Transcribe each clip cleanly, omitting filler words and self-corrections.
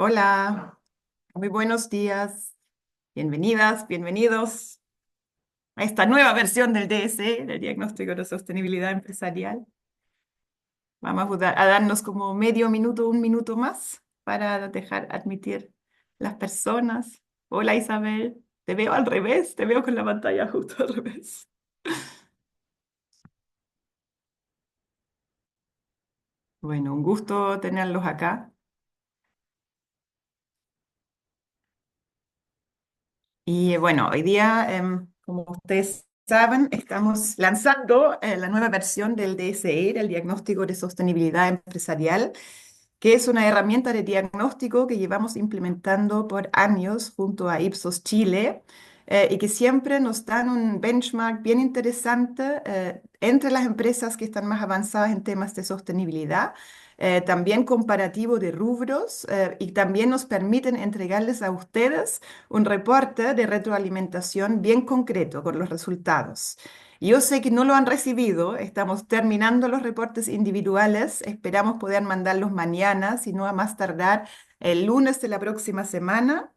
Hola, muy buenos días, bienvenidas, bienvenidos a esta nueva versión del DSE, del Diagnóstico de Sostenibilidad Empresarial. Vamos a darnos como medio minuto, un minuto más para dejar admitir las personas. Hola Isabel, te veo al revés, te veo con la pantalla justo al revés. Bueno, un gusto tenerlos acá. Y bueno, hoy día, como ustedes saben, estamos lanzando la nueva versión del DSE, del Diagnóstico de Sostenibilidad Empresarial, que es una herramienta de diagnóstico que llevamos implementando por años junto a Ipsos Chile y que siempre nos dan un benchmark bien interesante entre las empresas que están más avanzadas en temas de sostenibilidad. También comparativo de rubros y también nos permiten entregarles a ustedes un reporte de retroalimentación bien concreto con los resultados. Yo sé que no lo han recibido, estamos terminando los reportes individuales, esperamos poder mandarlos mañana, si no a más tardar el lunes de la próxima semana.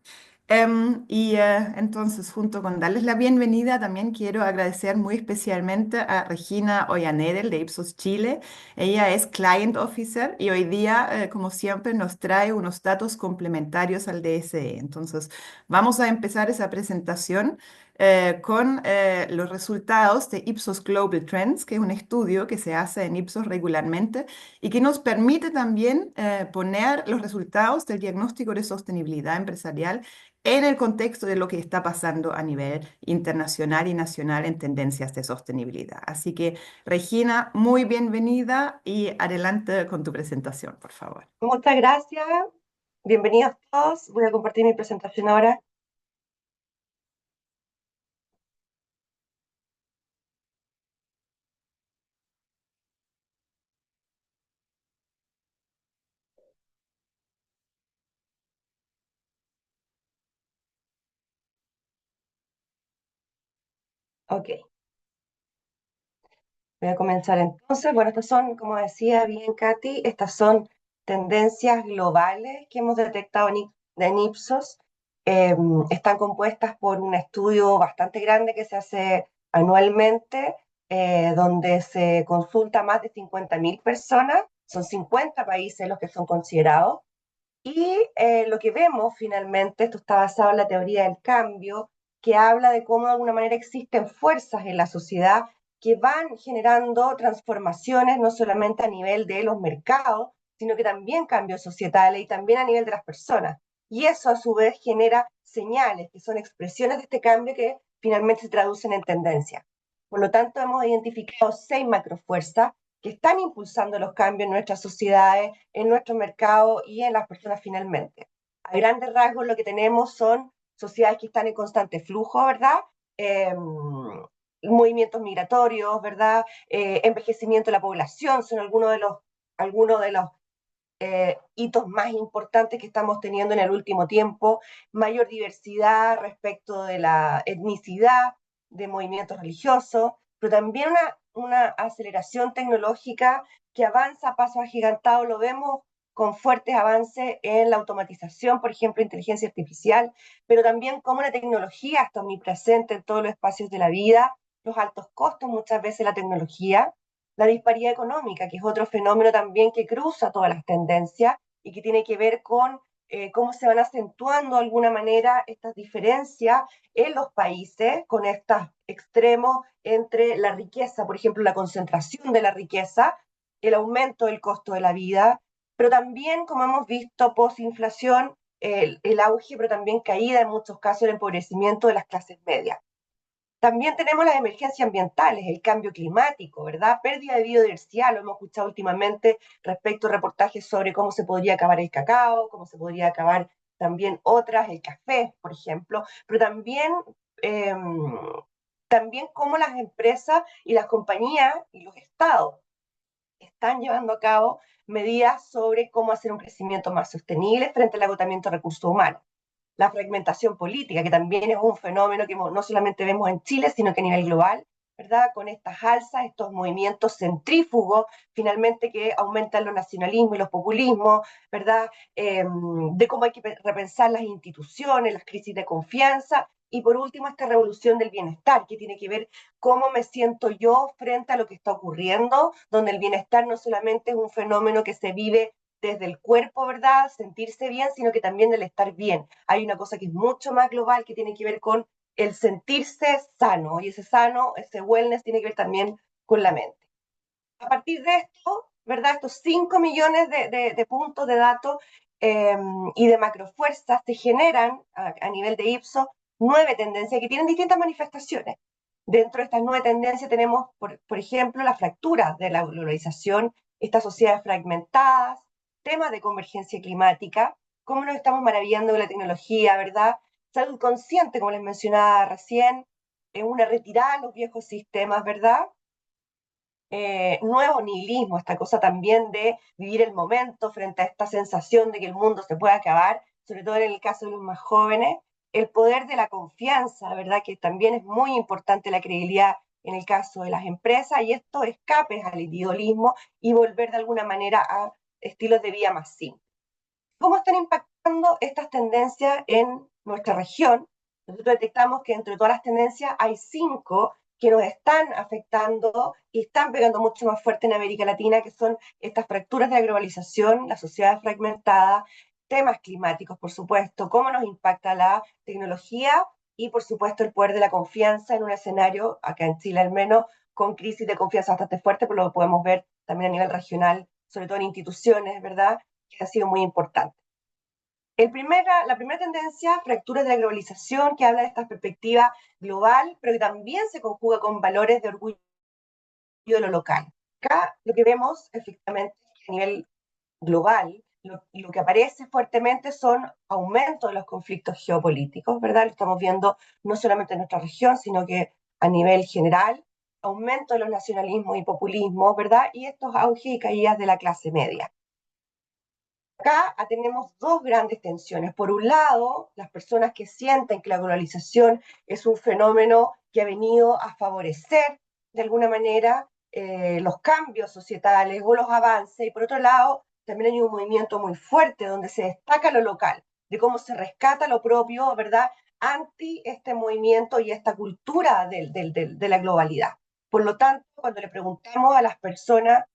Entonces, junto con darles la bienvenida, también quiero agradecer muy especialmente a Regina Ollanedel de Ipsos Chile. Ella es Client Officer y hoy día, como siempre, nos trae unos datos complementarios al DSE. Entonces, vamos a empezar esa presentación con los resultados de Ipsos Global Trends, que es un estudio que se hace en Ipsos regularmente y que nos permite también poner los resultados del diagnóstico de sostenibilidad empresarial en el contexto de lo que está pasando a nivel internacional y nacional en tendencias de sostenibilidad. Así que, Regina, muy bienvenida y adelante con tu presentación, por favor. Muchas gracias. Bienvenidos todos. Voy a compartir mi presentación ahora. Ok, voy a comenzar entonces. Bueno, estas son, como decía bien Katy, estas son tendencias globales que hemos detectado en Ipsos. Están compuestas por un estudio bastante grande que se hace anualmente, donde se consulta a más de 50.000 personas. Son 50 países los que son considerados. Y lo que vemos finalmente, esto está basado en la teoría del cambio, que habla de cómo de alguna manera existen fuerzas en la sociedad que van generando transformaciones no solamente a nivel de los mercados, sino que también cambios societales y también a nivel de las personas. Y eso a su vez genera señales, que son expresiones de este cambio que finalmente se traducen en tendencias. Por lo tanto, hemos identificado 6 macrofuerzas que están impulsando los cambios en nuestras sociedades, en nuestro mercado y en las personas finalmente. A grandes rasgos lo que tenemos son sociedades que están en constante flujo, ¿verdad? Eh, Movimientos migratorios, ¿verdad? Envejecimiento de la población son algunos de los hitos más importantes que estamos teniendo en el último tiempo, mayor diversidad respecto de la etnicidad, de movimientos religiosos, pero también una aceleración tecnológica que avanza a pasos agigantados, lo vemos con fuertes avances en la automatización, por ejemplo, inteligencia artificial, pero también como la tecnología está omnipresente en todos los espacios de la vida, los altos costos muchas veces la tecnología, la disparidad económica, que es otro fenómeno también que cruza todas las tendencias y que tiene que ver con cómo se van acentuando de alguna manera estas diferencias en los países con estos extremos entre la riqueza, por ejemplo, la concentración de la riqueza, el aumento del costo de la vida, pero también, como hemos visto, posinflación, el auge, pero también caída en muchos casos, el empobrecimiento de las clases medias. También tenemos las emergencias ambientales, el cambio climático, ¿verdad? Pérdida de biodiversidad, lo hemos escuchado últimamente respecto a reportajes sobre cómo se podría acabar el cacao, cómo se podría acabar también otras, el café, por ejemplo, pero eh, también cómo las empresas y las compañías y los estados están llevando a cabo medidas sobre cómo hacer un crecimiento más sostenible frente al agotamiento de recursos humanos. La fragmentación política, que también es un fenómeno que no solamente vemos en Chile, sino que a nivel global, ¿verdad? Con estas alzas, estos movimientos centrífugos, finalmente que aumentan los nacionalismos y los populismos, ¿verdad? De cómo hay que repensar las instituciones, las crisis de confianza, y por último, esta revolución del bienestar, que tiene que ver cómo me siento yo frente a lo que está ocurriendo, donde el bienestar no solamente es un fenómeno que se vive desde el cuerpo, ¿verdad? Sentirse bien, sino que también del estar bien. Hay una cosa que es mucho más global, que tiene que ver con el sentirse sano, y ese sano, ese wellness tiene que ver también con la mente. A partir de esto, ¿verdad? Estos 5 millones de puntos de datos eh, y de macrofuerzas se generan a nivel de Ipsos 9 tendencias que tienen distintas manifestaciones. Dentro de estas 9 tendencias tenemos, por ejemplo, la fractura de la globalización, estas sociedades fragmentadas, temas de convergencia climática, cómo nos estamos maravillando de la tecnología, ¿verdad? Salud consciente, como les mencionaba recién, una retirada de los viejos sistemas, ¿verdad? Nuevo nihilismo, esta cosa también de vivir el momento frente a esta sensación de que el mundo se puede acabar, sobre todo en el caso de los más jóvenes, el poder de la confianza, ¿verdad? Que también es muy importante la credibilidad en el caso de las empresas y estos escapes al individualismo y volver de alguna manera a estilos de vida más simples. ¿Cómo están impactando estas tendencias en nuestra región? Nosotros detectamos que entre todas las tendencias hay 5 que nos están afectando y están pegando mucho más fuerte en América Latina, que son estas fracturas de la globalización, la sociedad fragmentada, temas climáticos, por supuesto, cómo nos impacta la tecnología y, por supuesto, el poder de la confianza en un escenario, acá en Chile al menos, con crisis de confianza bastante fuerte, pero lo podemos ver también a nivel regional, sobre todo en instituciones, ¿verdad? Que ha sido muy importante. La primera tendencia, fracturas de la globalización, que habla de esta perspectiva global, pero que también se conjuga con valores de orgullo de lo local. Acá lo que vemos efectivamente a nivel global, lo que aparece fuertemente son aumentos de los conflictos geopolíticos, ¿verdad? Lo estamos viendo no solamente en nuestra región, sino que a nivel general, aumento de los nacionalismos y populismos, ¿verdad? Y estos auges y caídas de la clase media. Acá tenemos dos grandes tensiones. Por un lado, las personas que sienten que la globalización es un fenómeno que ha venido a favorecer de alguna manera los cambios societales o los avances, y por otro lado, también hay un movimiento muy fuerte donde se destaca lo local, de cómo se rescata lo propio, ¿verdad? Anti este movimiento y esta cultura de la globalidad. Por lo tanto, cuando le preguntamos a las personas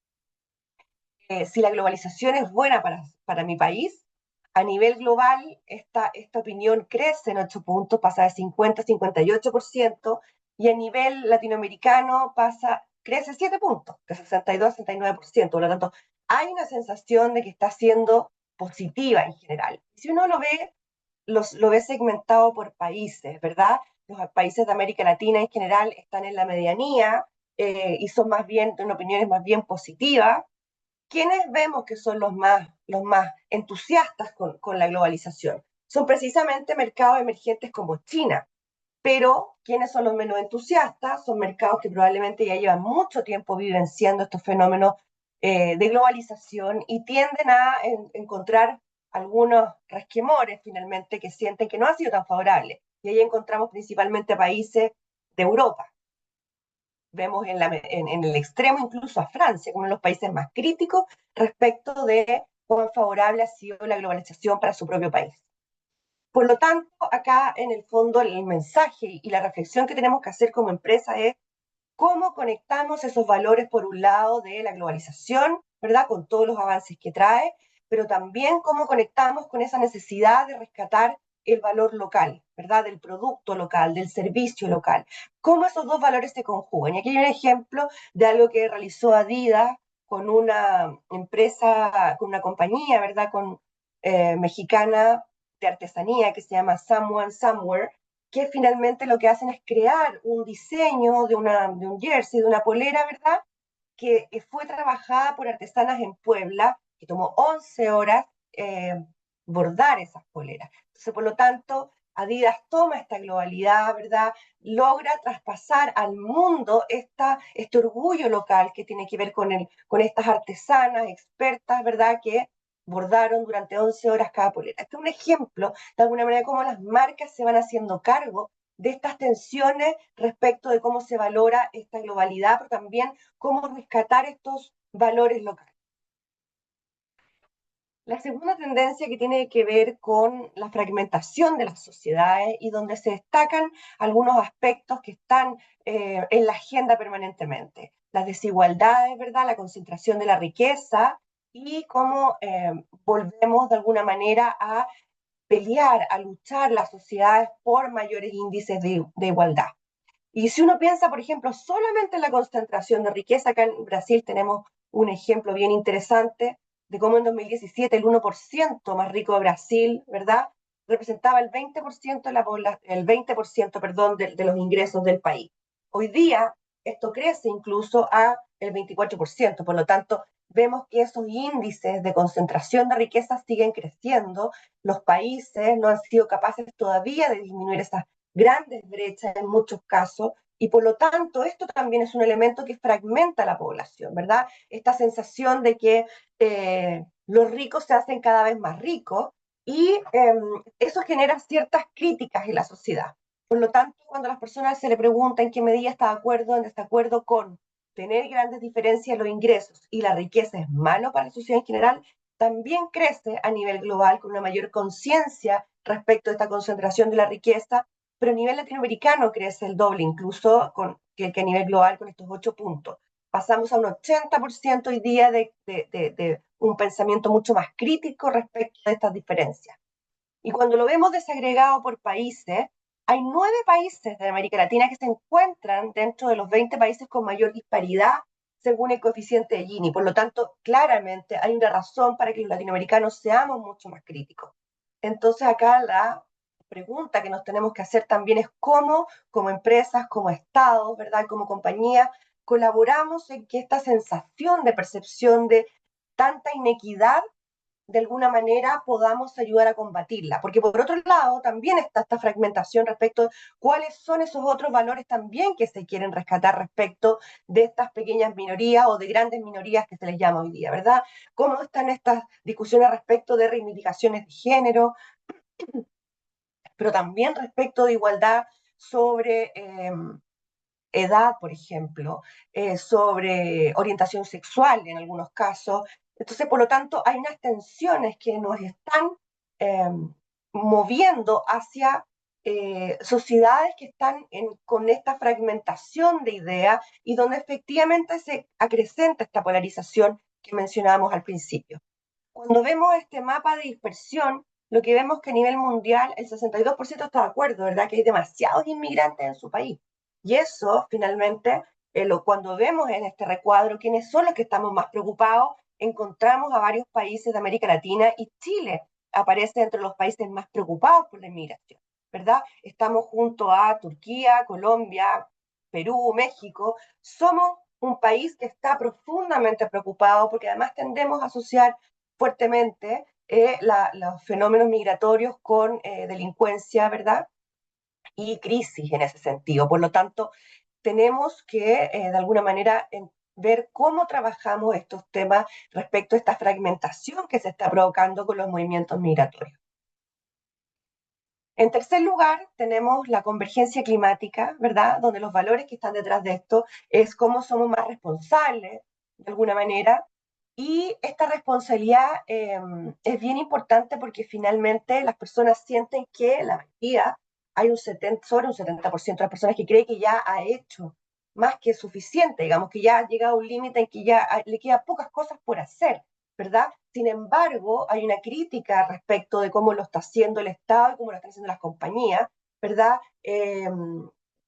si la globalización es buena para mi país, a nivel global esta opinión crece en 8 puntos, pasa de 50 a 58%, y a nivel latinoamericano crece 7 puntos, de 62 a 69%. Por lo tanto, hay una sensación de que está siendo positiva en general. Si uno lo ve segmentado por países, ¿verdad? Los países de América Latina en general están en la medianía y son más bien, tienen opiniones más bien positivas. ¿Quiénes vemos que son los más entusiastas con la globalización? Son precisamente mercados emergentes como China, pero ¿quiénes son los menos entusiastas? Son mercados que probablemente ya llevan mucho tiempo vivenciando estos fenómenos de globalización y tienden a encontrar algunos resquemores finalmente que sienten que no ha sido tan favorable. Y ahí encontramos principalmente países de Europa. Vemos en el extremo incluso a Francia, como uno de los países más críticos respecto de cuán favorable ha sido la globalización para su propio país. Por lo tanto, acá en el fondo el mensaje y la reflexión que tenemos que hacer como empresa es cómo conectamos esos valores, por un lado, de la globalización, ¿verdad? Con todos los avances que trae, pero también cómo conectamos con esa necesidad de rescatar el valor local, ¿verdad? Del producto local, del servicio local. Cómo esos dos valores se conjugan. Y aquí hay un ejemplo de algo que realizó Adidas con una empresa, con una compañía, ¿verdad? Mexicana de artesanía que se llama Someone Somewhere, que finalmente lo que hacen es crear un diseño de un jersey, de una polera, ¿verdad? Que fue trabajada por artesanas en Puebla, que tomó 11 horas bordar esas poleras. Entonces, por lo tanto, Adidas toma esta globalidad, ¿verdad? Logra traspasar al mundo este orgullo local que tiene que ver con estas artesanas expertas, ¿verdad? Que bordaron durante 11 horas cada polera. Este es un ejemplo, de alguna manera, cómo las marcas se van haciendo cargo de estas tensiones respecto de cómo se valora esta globalidad, pero también cómo rescatar estos valores locales. La segunda tendencia que tiene que ver con la fragmentación de las sociedades y donde se destacan algunos aspectos que están en la agenda permanentemente. Las desigualdades, ¿verdad? La concentración de la riqueza y cómo volvemos de alguna manera a pelear, a luchar las sociedades por mayores índices de igualdad. Y si uno piensa, por ejemplo, solamente en la concentración de riqueza, acá en Brasil tenemos un ejemplo bien interesante de cómo en 2017 el 1% más rico de Brasil, ¿verdad? Representaba el 20%, el 20%, perdón, de los ingresos del país. Hoy día esto crece incluso a el 24%, por lo tanto, vemos que esos índices de concentración de riqueza siguen creciendo. Los países no han sido capaces todavía de disminuir esas grandes brechas en muchos casos, y por lo tanto esto también es un elemento que fragmenta a la población, ¿verdad? Esta sensación de que los ricos se hacen cada vez más ricos y eso genera ciertas críticas en la sociedad. Por lo tanto, cuando a las personas se le pregunta en qué medida está de acuerdo o en desacuerdo con tener grandes diferencias en los ingresos y la riqueza es malo para la sociedad en general, también crece a nivel global con una mayor conciencia respecto a esta concentración de la riqueza, pero a nivel latinoamericano crece el doble, incluso que a nivel global con estos 8 puntos. Pasamos a un 80% hoy día de un pensamiento mucho más crítico respecto a estas diferencias. Y cuando lo vemos desagregado por países, hay 9 países de América Latina que se encuentran dentro de los 20 países con mayor disparidad según el coeficiente de Gini. Por lo tanto, claramente hay una razón para que los latinoamericanos seamos mucho más críticos. Entonces acá la pregunta que nos tenemos que hacer también es cómo, como empresas, como estados, ¿verdad? Como compañías, colaboramos en que esta sensación de percepción de tanta inequidad de alguna manera podamos ayudar a combatirla. Porque por otro lado, también está esta fragmentación respecto de cuáles son esos otros valores también que se quieren rescatar respecto de estas pequeñas minorías o de grandes minorías que se les llama hoy día, ¿verdad? ¿Cómo están estas discusiones respecto de reivindicaciones de género, pero también respecto de igualdad sobre edad, por ejemplo, sobre orientación sexual en algunos casos? Entonces, por lo tanto, hay unas tensiones que nos están eh, moviendo hacia sociedades que están con esta fragmentación de ideas y donde efectivamente se acrecenta esta polarización que mencionábamos al principio. Cuando vemos este mapa de dispersión, lo que vemos es que a nivel mundial el 62% está de acuerdo, ¿verdad? Que hay demasiados inmigrantes en su país. Y eso, finalmente, cuando vemos en este recuadro quiénes son los que estamos más preocupados, encontramos a varios países de América Latina y Chile aparece entre los países más preocupados por la inmigración, ¿verdad? Estamos junto a Turquía, Colombia, Perú, México. Somos un país que está profundamente preocupado porque además tendemos a asociar fuertemente los fenómenos migratorios con delincuencia, ¿verdad? Y crisis en ese sentido. Por lo tanto, tenemos que, de alguna manera, ver cómo trabajamos estos temas respecto a esta fragmentación que se está provocando con los movimientos migratorios. En tercer lugar, tenemos la convergencia climática, ¿verdad? Donde los valores que están detrás de esto es cómo somos más responsables, de alguna manera. Y esta responsabilidad es bien importante porque finalmente las personas sienten que la mayoría, hay sobre un 70% de las personas que cree que ya ha hecho más que suficiente, digamos, que ya ha llegado a un límite en que ya le quedan pocas cosas por hacer, ¿verdad? Sin embargo, hay una crítica respecto de cómo lo está haciendo el Estado y cómo lo están haciendo las compañías, ¿verdad?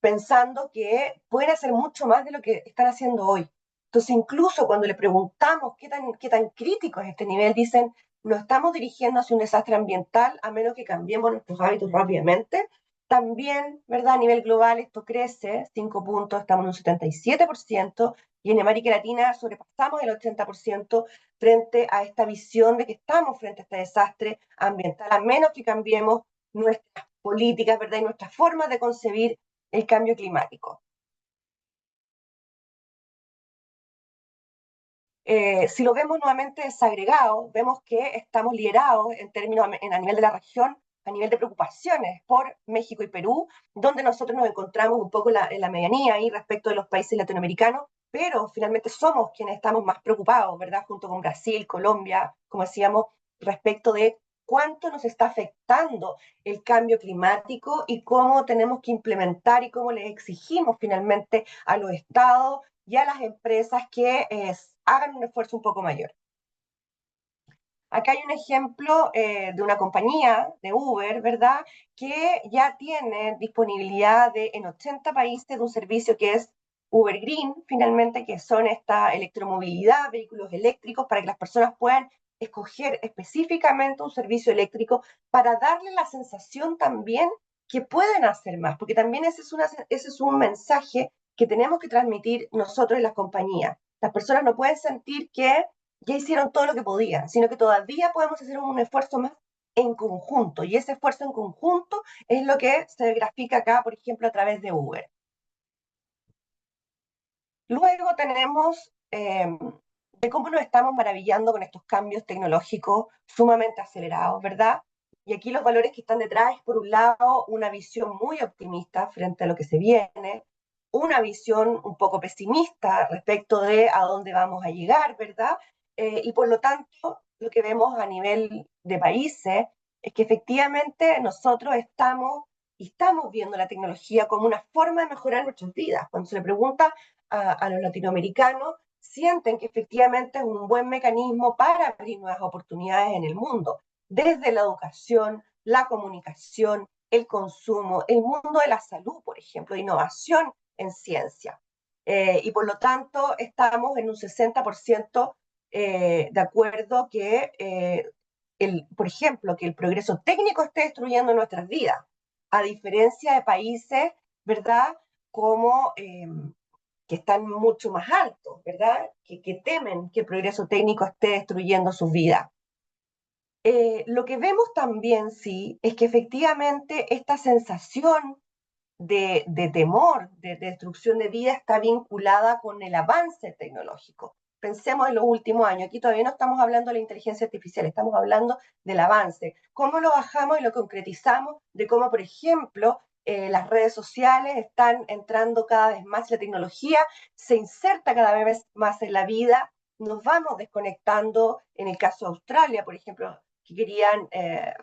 Pensando que pueden hacer mucho más de lo que están haciendo hoy. Entonces, incluso cuando le preguntamos qué tan crítico es este nivel, dicen, nos estamos dirigiendo hacia un desastre ambiental a menos que cambiemos nuestros hábitos rápidamente. También, ¿verdad? A nivel global esto crece, 5 puntos, estamos en un 77%, y en América Latina sobrepasamos el 80% frente a esta visión de que estamos frente a este desastre ambiental, a menos que cambiemos nuestras políticas, ¿verdad? Y nuestras formas de concebir el cambio climático. Si lo vemos nuevamente desagregado, vemos que estamos liderados en términos a nivel de la región a nivel de preocupaciones por México y Perú, donde nosotros nos encontramos un poco en la medianía ahí respecto de los países latinoamericanos, pero finalmente somos quienes estamos más preocupados, ¿verdad? Junto con Brasil, Colombia, como decíamos, respecto de cuánto nos está afectando el cambio climático y cómo tenemos que implementar y cómo les exigimos finalmente a los estados y a las empresas que hagan un esfuerzo un poco mayor. Acá hay un ejemplo de una compañía de Uber, ¿verdad? Que ya tiene disponibilidad en 80 países de un servicio que es Uber Green, finalmente, que son esta electromovilidad, vehículos eléctricos, para que las personas puedan escoger específicamente un servicio eléctrico para darle la sensación también que pueden hacer más, porque también ese es un mensaje que tenemos que transmitir nosotros en las compañías. Las personas no pueden sentir que ya hicieron todo lo que podían, sino que todavía podemos hacer un esfuerzo más en conjunto. Y ese esfuerzo en conjunto es lo que se grafica acá, por ejemplo, a través de Uber. Luego tenemos de cómo nos estamos maravillando con estos cambios tecnológicos sumamente acelerados, ¿verdad? Y aquí los valores que están detrás es, por un lado, una visión muy optimista frente a lo que se viene, una visión un poco pesimista respecto de a dónde vamos a llegar, ¿verdad? Y por lo tanto, lo que vemos a nivel de países es que efectivamente nosotros estamos viendo la tecnología como una forma de mejorar nuestras vidas. Cuando se le pregunta a los latinoamericanos, sienten que efectivamente es un buen mecanismo para abrir nuevas oportunidades en el mundo, desde la educación, la comunicación, el consumo, el mundo de la salud, por ejemplo, de innovación en ciencia. Y por lo tanto, estamos en un 60% de acuerdo que, por ejemplo, que el progreso técnico esté destruyendo nuestras vidas, a diferencia de países, ¿verdad? Como que están mucho más altos, ¿verdad? Que temen que el progreso técnico esté destruyendo sus vidas. Lo que vemos también, sí, es que efectivamente esta sensación de temor, de destrucción de vida, está vinculada con el avance tecnológico. Pensemos en los últimos años, aquí todavía no estamos hablando de la inteligencia artificial, estamos hablando del avance, cómo lo bajamos y lo concretizamos, de cómo, por ejemplo, las redes sociales están entrando cada vez más, la tecnología se inserta cada vez más en la vida, nos vamos desconectando, en el caso de Australia, por ejemplo, que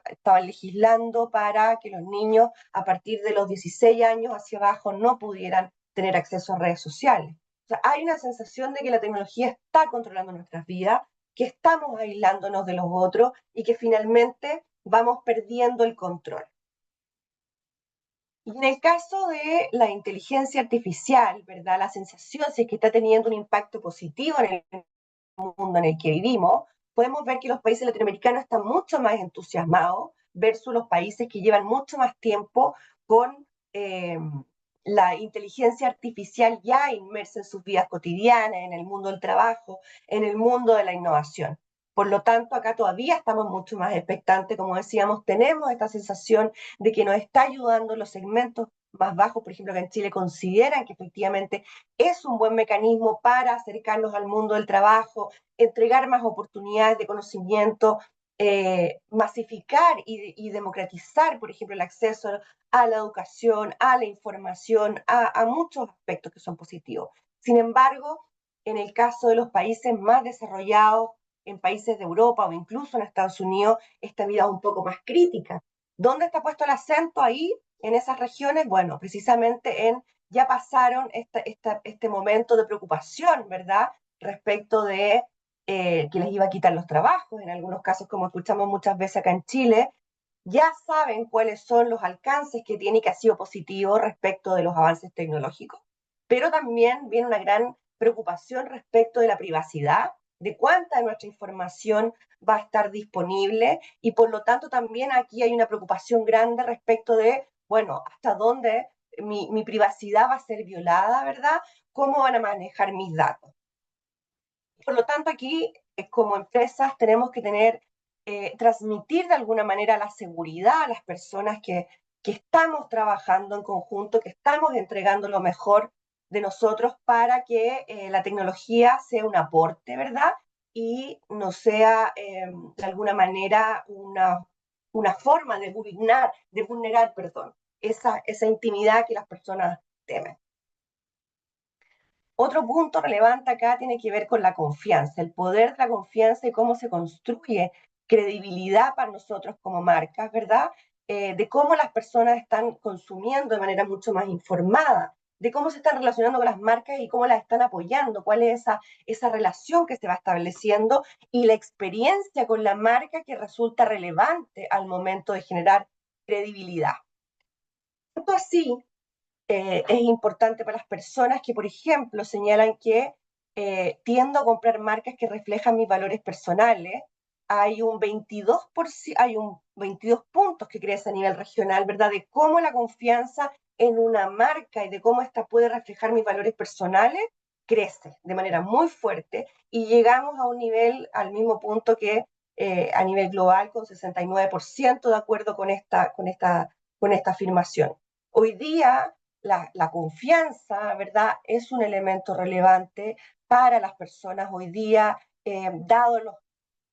estaban legislando para que los niños a partir de los 16 años hacia abajo no pudieran tener acceso a redes sociales. O sea, hay una sensación de que la tecnología está controlando nuestras vidas, que estamos aislándonos de los otros y que finalmente vamos perdiendo el control. Y en el caso de la inteligencia artificial, ¿verdad? La sensación, si es que está teniendo un impacto positivo en el mundo en el que vivimos, podemos ver que los países latinoamericanos están mucho más entusiasmados versus los países que llevan mucho más tiempo con la inteligencia artificial ya inmersa en sus vidas cotidianas, en el mundo del trabajo, en el mundo de la innovación. Por lo tanto, acá todavía estamos mucho más expectantes, como decíamos, tenemos esta sensación de que nos está ayudando los segmentos más bajos, por ejemplo, que en Chile consideran que efectivamente es un buen mecanismo para acercarnos al mundo del trabajo, entregar más oportunidades de conocimiento, masificar y democratizar, por ejemplo, el acceso a la educación, a la información, a muchos aspectos que son positivos. Sin embargo, en el caso de los países más desarrollados, en países de Europa o incluso en Estados Unidos, esta vida es un poco más crítica. ¿Dónde está puesto el acento ahí, en esas regiones? Bueno, precisamente ya pasaron este momento de preocupación, ¿verdad? Respecto de que les iba a quitar los trabajos, en algunos casos, como escuchamos muchas veces acá en Chile, ya saben cuáles son los alcances que tiene y que ha sido positivo respecto de los avances tecnológicos. Pero también viene una gran preocupación respecto de la privacidad, de cuánta de nuestra información va a estar disponible y por lo tanto también aquí hay una preocupación grande respecto de, bueno, hasta dónde mi privacidad va a ser violada, ¿verdad? ¿Cómo van a manejar mis datos? Por lo tanto, aquí, como empresas, tenemos que transmitir de alguna manera la seguridad a las personas que estamos trabajando en conjunto, que estamos entregando lo mejor de nosotros para que la tecnología sea un aporte, ¿verdad? Y no sea de alguna manera una forma de vulnerar, perdón, esa intimidad que las personas temen. Otro punto relevante acá tiene que ver con la confianza, el poder de la confianza y cómo se construye credibilidad para nosotros como marcas, ¿verdad? De cómo las personas están consumiendo de manera mucho más informada, de cómo se están relacionando con las marcas y cómo las están apoyando, cuál es esa relación que se va estableciendo y la experiencia con la marca que resulta relevante al momento de generar credibilidad. Tanto así es importante para las personas que, por ejemplo, señalan que tiendo a comprar marcas que reflejan mis valores personales. Hay un 22%, hay un 22 puntos que crece a nivel regional, ¿verdad? De cómo la confianza en una marca y de cómo ésta puede reflejar mis valores personales crece de manera muy fuerte y llegamos a un nivel, al mismo punto que a nivel global, con 69% de acuerdo con esta afirmación. Hoy día la confianza, ¿verdad? Es un elemento relevante para las personas hoy día, dado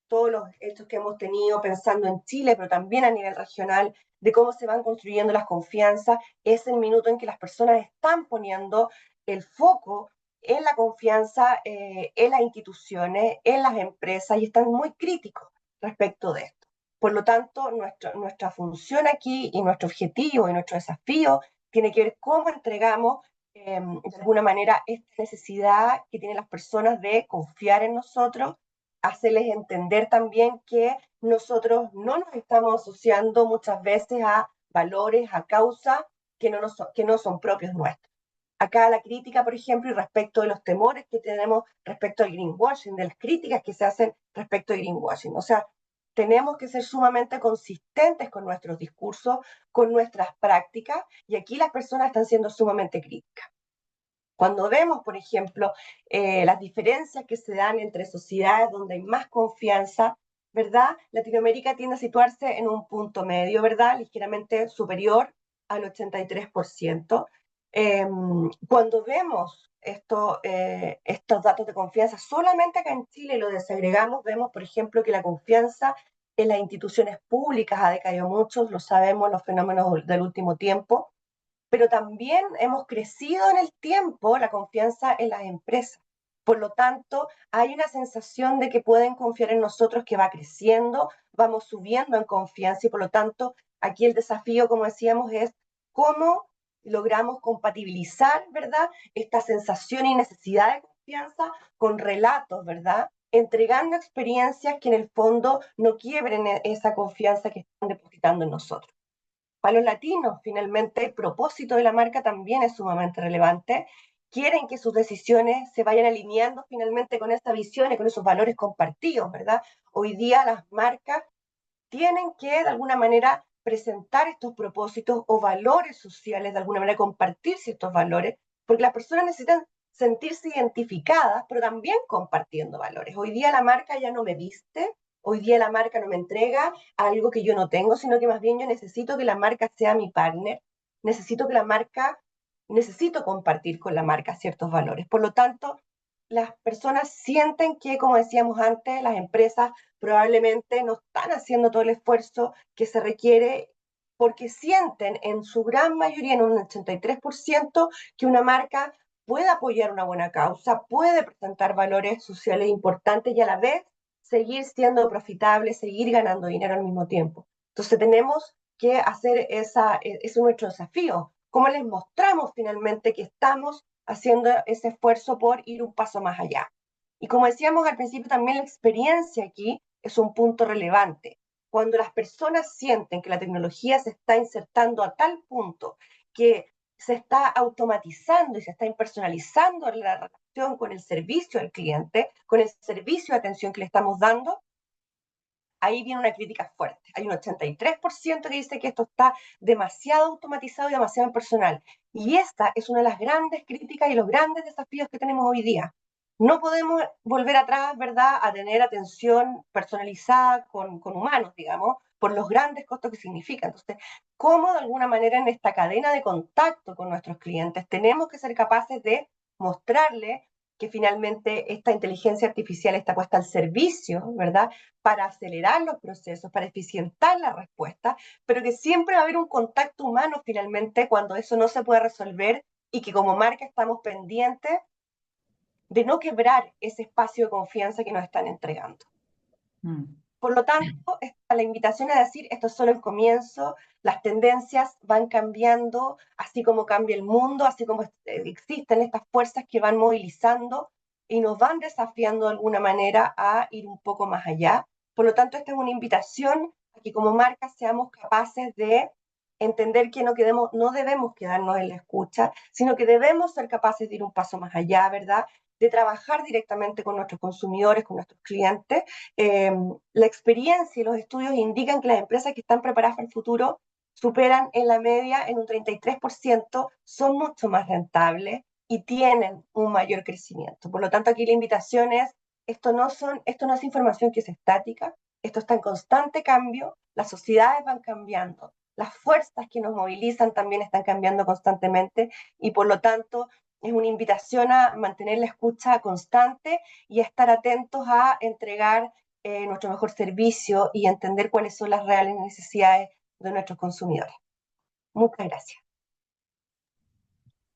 todos los hechos que hemos tenido pensando en Chile, pero también a nivel regional, de cómo se van construyendo las confianzas, es el minuto en que las personas están poniendo el foco en la confianza, en las instituciones, en las empresas, y están muy críticos respecto de esto. Por lo tanto, nuestra función aquí y nuestro objetivo y nuestro desafío tiene que ver cómo entregamos de alguna manera esta necesidad que tienen las personas de confiar en nosotros, hacerles entender también que nosotros no nos estamos asociando muchas veces a valores, a causas que no son propios nuestros. Acá la crítica, por ejemplo, y respecto de los temores que tenemos respecto al greenwashing, de las críticas que se hacen respecto al greenwashing. O sea, tenemos que ser sumamente consistentes con nuestros discursos, con nuestras prácticas, y aquí las personas están siendo sumamente críticas. Cuando vemos, por ejemplo, las diferencias que se dan entre sociedades donde hay más confianza, ¿verdad? Latinoamérica tiende a situarse en un punto medio, ¿verdad? Ligeramente superior al 83%. Cuando vemos estos datos de confianza, solamente acá en Chile lo desagregamos, vemos, por ejemplo, que la confianza en las instituciones públicas ha decaído mucho, lo sabemos, los fenómenos del último tiempo, pero también hemos crecido en el tiempo la confianza en las empresas. Por lo tanto, hay una sensación de que pueden confiar en nosotros que va creciendo, vamos subiendo en confianza y por lo tanto, aquí el desafío, como decíamos, es cómo logramos compatibilizar, ¿verdad? Esta sensación y necesidad de confianza con relatos, ¿verdad? Entregando experiencias que en el fondo no quiebren esa confianza que están depositando en nosotros. Para los latinos, finalmente, el propósito de la marca también es sumamente relevante. Quieren que sus decisiones se vayan alineando finalmente con esta visión y con esos valores compartidos, ¿verdad? Hoy día las marcas tienen que, de alguna manera, presentar estos propósitos o valores sociales, de alguna manera compartir ciertos valores, porque las personas necesitan sentirse identificadas, pero también compartiendo valores. Hoy día la marca ya no me viste, hoy día la marca no me entrega algo que yo no tengo, sino que más bien yo necesito que la marca sea mi partner, necesito que la marca, necesito compartir con la marca ciertos valores. Por lo tanto, las personas sienten que, como decíamos antes, las empresas probablemente no están haciendo todo el esfuerzo que se requiere porque sienten en su gran mayoría, en un 83%, que una marca puede apoyar una buena causa, puede presentar valores sociales importantes y a la vez seguir siendo profitable, seguir ganando dinero al mismo tiempo. Entonces tenemos que hacer ese es nuestro desafío. ¿Cómo les mostramos finalmente que estamos haciendo ese esfuerzo por ir un paso más allá? Y como decíamos al principio, también la experiencia aquí es un punto relevante. Cuando las personas sienten que la tecnología se está insertando a tal punto que se está automatizando y se está impersonalizando la relación con el servicio al cliente, con el servicio de atención que le estamos dando, ahí viene una crítica fuerte. Hay un 83% que dice que esto está demasiado automatizado y demasiado impersonal. Y esta es una de las grandes críticas y los grandes desafíos que tenemos hoy día. No podemos volver atrás, ¿verdad?, a tener atención personalizada con humanos, digamos, por los grandes costos que significa. Entonces, ¿cómo de alguna manera en esta cadena de contacto con nuestros clientes tenemos que ser capaces de mostrarle que finalmente esta inteligencia artificial está puesta al servicio, ¿verdad? Para acelerar los procesos, para eficientar la respuesta, pero que siempre va a haber un contacto humano finalmente cuando eso no se puede resolver y que como marca estamos pendientes de no quebrar ese espacio de confianza que nos están entregando. Mm. Por lo tanto, la invitación a decir, esto es solo el comienzo, las tendencias van cambiando, así como cambia el mundo, así como existen estas fuerzas que van movilizando y nos van desafiando de alguna manera a ir un poco más allá. Por lo tanto, esta es una invitación a que como marca seamos capaces de entender que no debemos quedarnos en la escucha, sino que debemos ser capaces de ir un paso más allá, ¿verdad? De trabajar directamente con nuestros consumidores, con nuestros clientes. La experiencia y los estudios indican que las empresas que están preparadas para el futuro superan en la media en un 33%, son mucho más rentables y tienen un mayor crecimiento. Por lo tanto, aquí la invitación es, esto no es información que es estática, esto está en constante cambio, las sociedades van cambiando, las fuerzas que nos movilizan también están cambiando constantemente y por lo tanto es una invitación a mantener la escucha constante y a estar atentos a entregar nuestro mejor servicio y entender cuáles son las reales necesidades de nuestros consumidores. Muchas gracias.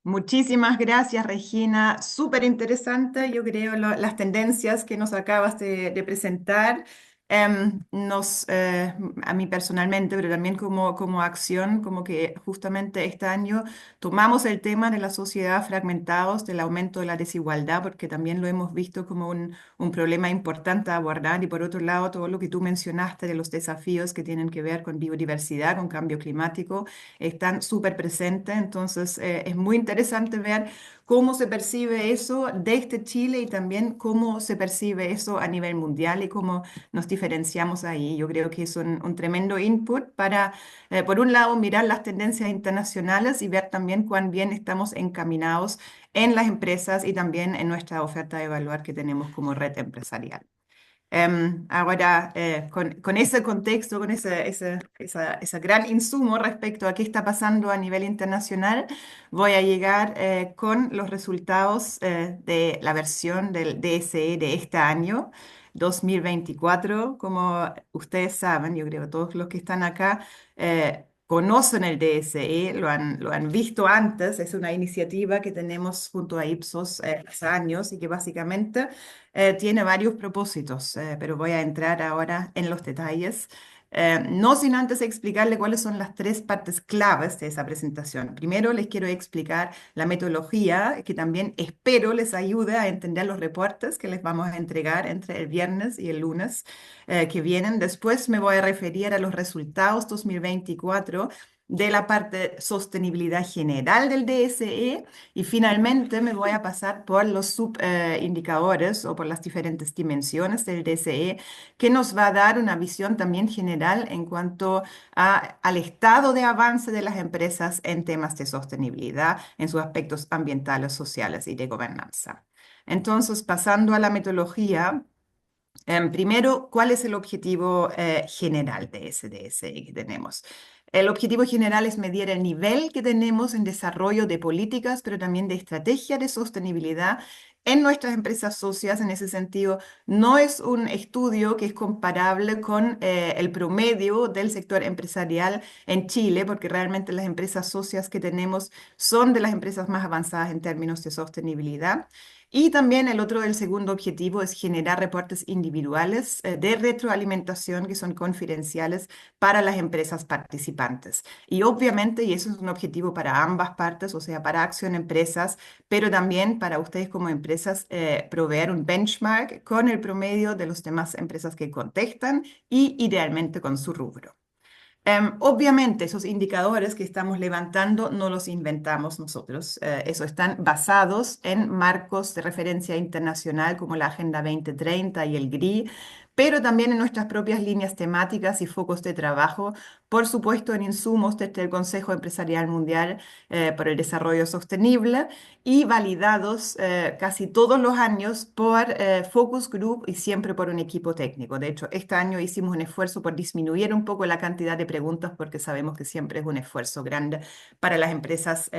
Muchísimas gracias, Regina. Súper interesante, yo creo, las tendencias que nos acabas de presentar. A mí personalmente, pero también como acción, como que justamente este año tomamos el tema de la sociedad fragmentados, del aumento de la desigualdad, porque también lo hemos visto como un problema importante a abordar. Y por otro lado, todo lo que tú mencionaste de los desafíos que tienen que ver con biodiversidad, con cambio climático están súper presentes. Entonces, es muy interesante ver cómo se percibe eso desde Chile y también cómo se percibe eso a nivel mundial y cómo nos diferenciamos ahí. Yo creo que es un tremendo input para, por un lado, mirar las tendencias internacionales y ver también cuán bien estamos encaminados en las empresas y también en nuestra oferta de evaluar que tenemos como red empresarial. Ahora, con ese contexto, con ese gran insumo respecto a qué está pasando a nivel internacional, voy a llegar con los resultados de la versión del DSE de este año, 2024. Como ustedes saben, yo creo que todos los que están acá conocen el DSE, lo han visto antes. Es una iniciativa que tenemos junto a Ipsos hace años y que básicamente tiene varios propósitos, pero voy a entrar ahora en los detalles. No sin antes explicarle cuáles son las tres partes claves de esa presentación. Primero les quiero explicar la metodología, que también espero les ayude a entender los reportes que les vamos a entregar entre el viernes y el lunes que vienen. Después me voy a referir a los resultados 2024 de la parte sostenibilidad general del DSE y finalmente me voy a pasar por los subindicadores o por las diferentes dimensiones del DCE, que nos va a dar una visión también general en cuanto al estado de avance de las empresas en temas de sostenibilidad, en sus aspectos ambientales, sociales y de gobernanza. Entonces, pasando a la metodología. Primero, ¿cuál es el objetivo general de ese DSE que tenemos? El objetivo general es medir el nivel que tenemos en desarrollo de políticas, pero también de estrategia de sostenibilidad en nuestras empresas socias. En ese sentido, no es un estudio que es comparable con el promedio del sector empresarial en Chile, porque realmente las empresas socias que tenemos son de las empresas más avanzadas en términos de sostenibilidad. Y también el segundo objetivo es generar reportes individuales de retroalimentación que son confidenciales para las empresas participantes. Y obviamente, y eso es un objetivo para ambas partes, o sea, para Acción Empresas, pero también para ustedes como empresas, proveer un benchmark con el promedio de las demás empresas que contestan y idealmente con su rubro. Obviamente, esos indicadores que estamos levantando no los inventamos nosotros. Eso están basados en marcos de referencia internacional como la Agenda 2030 y el GRI, pero también en nuestras propias líneas temáticas y focos de trabajo, por supuesto en insumos desde el Consejo Empresarial Mundial por el Desarrollo Sostenible y validados casi todos los años por focus group y siempre por un equipo técnico. De hecho, este año hicimos un esfuerzo por disminuir un poco la cantidad de preguntas porque sabemos que siempre es un esfuerzo grande para las empresas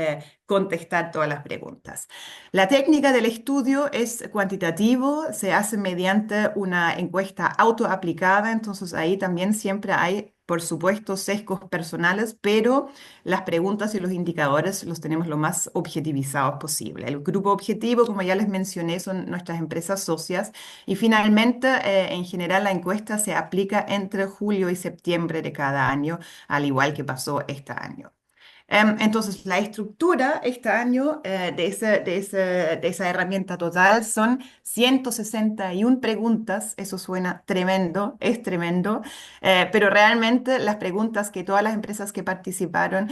contestar todas las preguntas. La técnica del estudio es cuantitativo, se hace mediante una encuesta autoaplicada, entonces ahí también siempre hay, por supuesto, sesgos personales, pero las preguntas y los indicadores los tenemos lo más objetivizados posible. El grupo objetivo, como ya les mencioné, son nuestras empresas socias y finalmente, en general, la encuesta se aplica entre julio y septiembre de cada año, al igual que pasó este año. Entonces, la estructura este año de esa herramienta total son 161 preguntas. Eso suena tremendo, es tremendo, pero realmente las preguntas que todas las empresas que participaron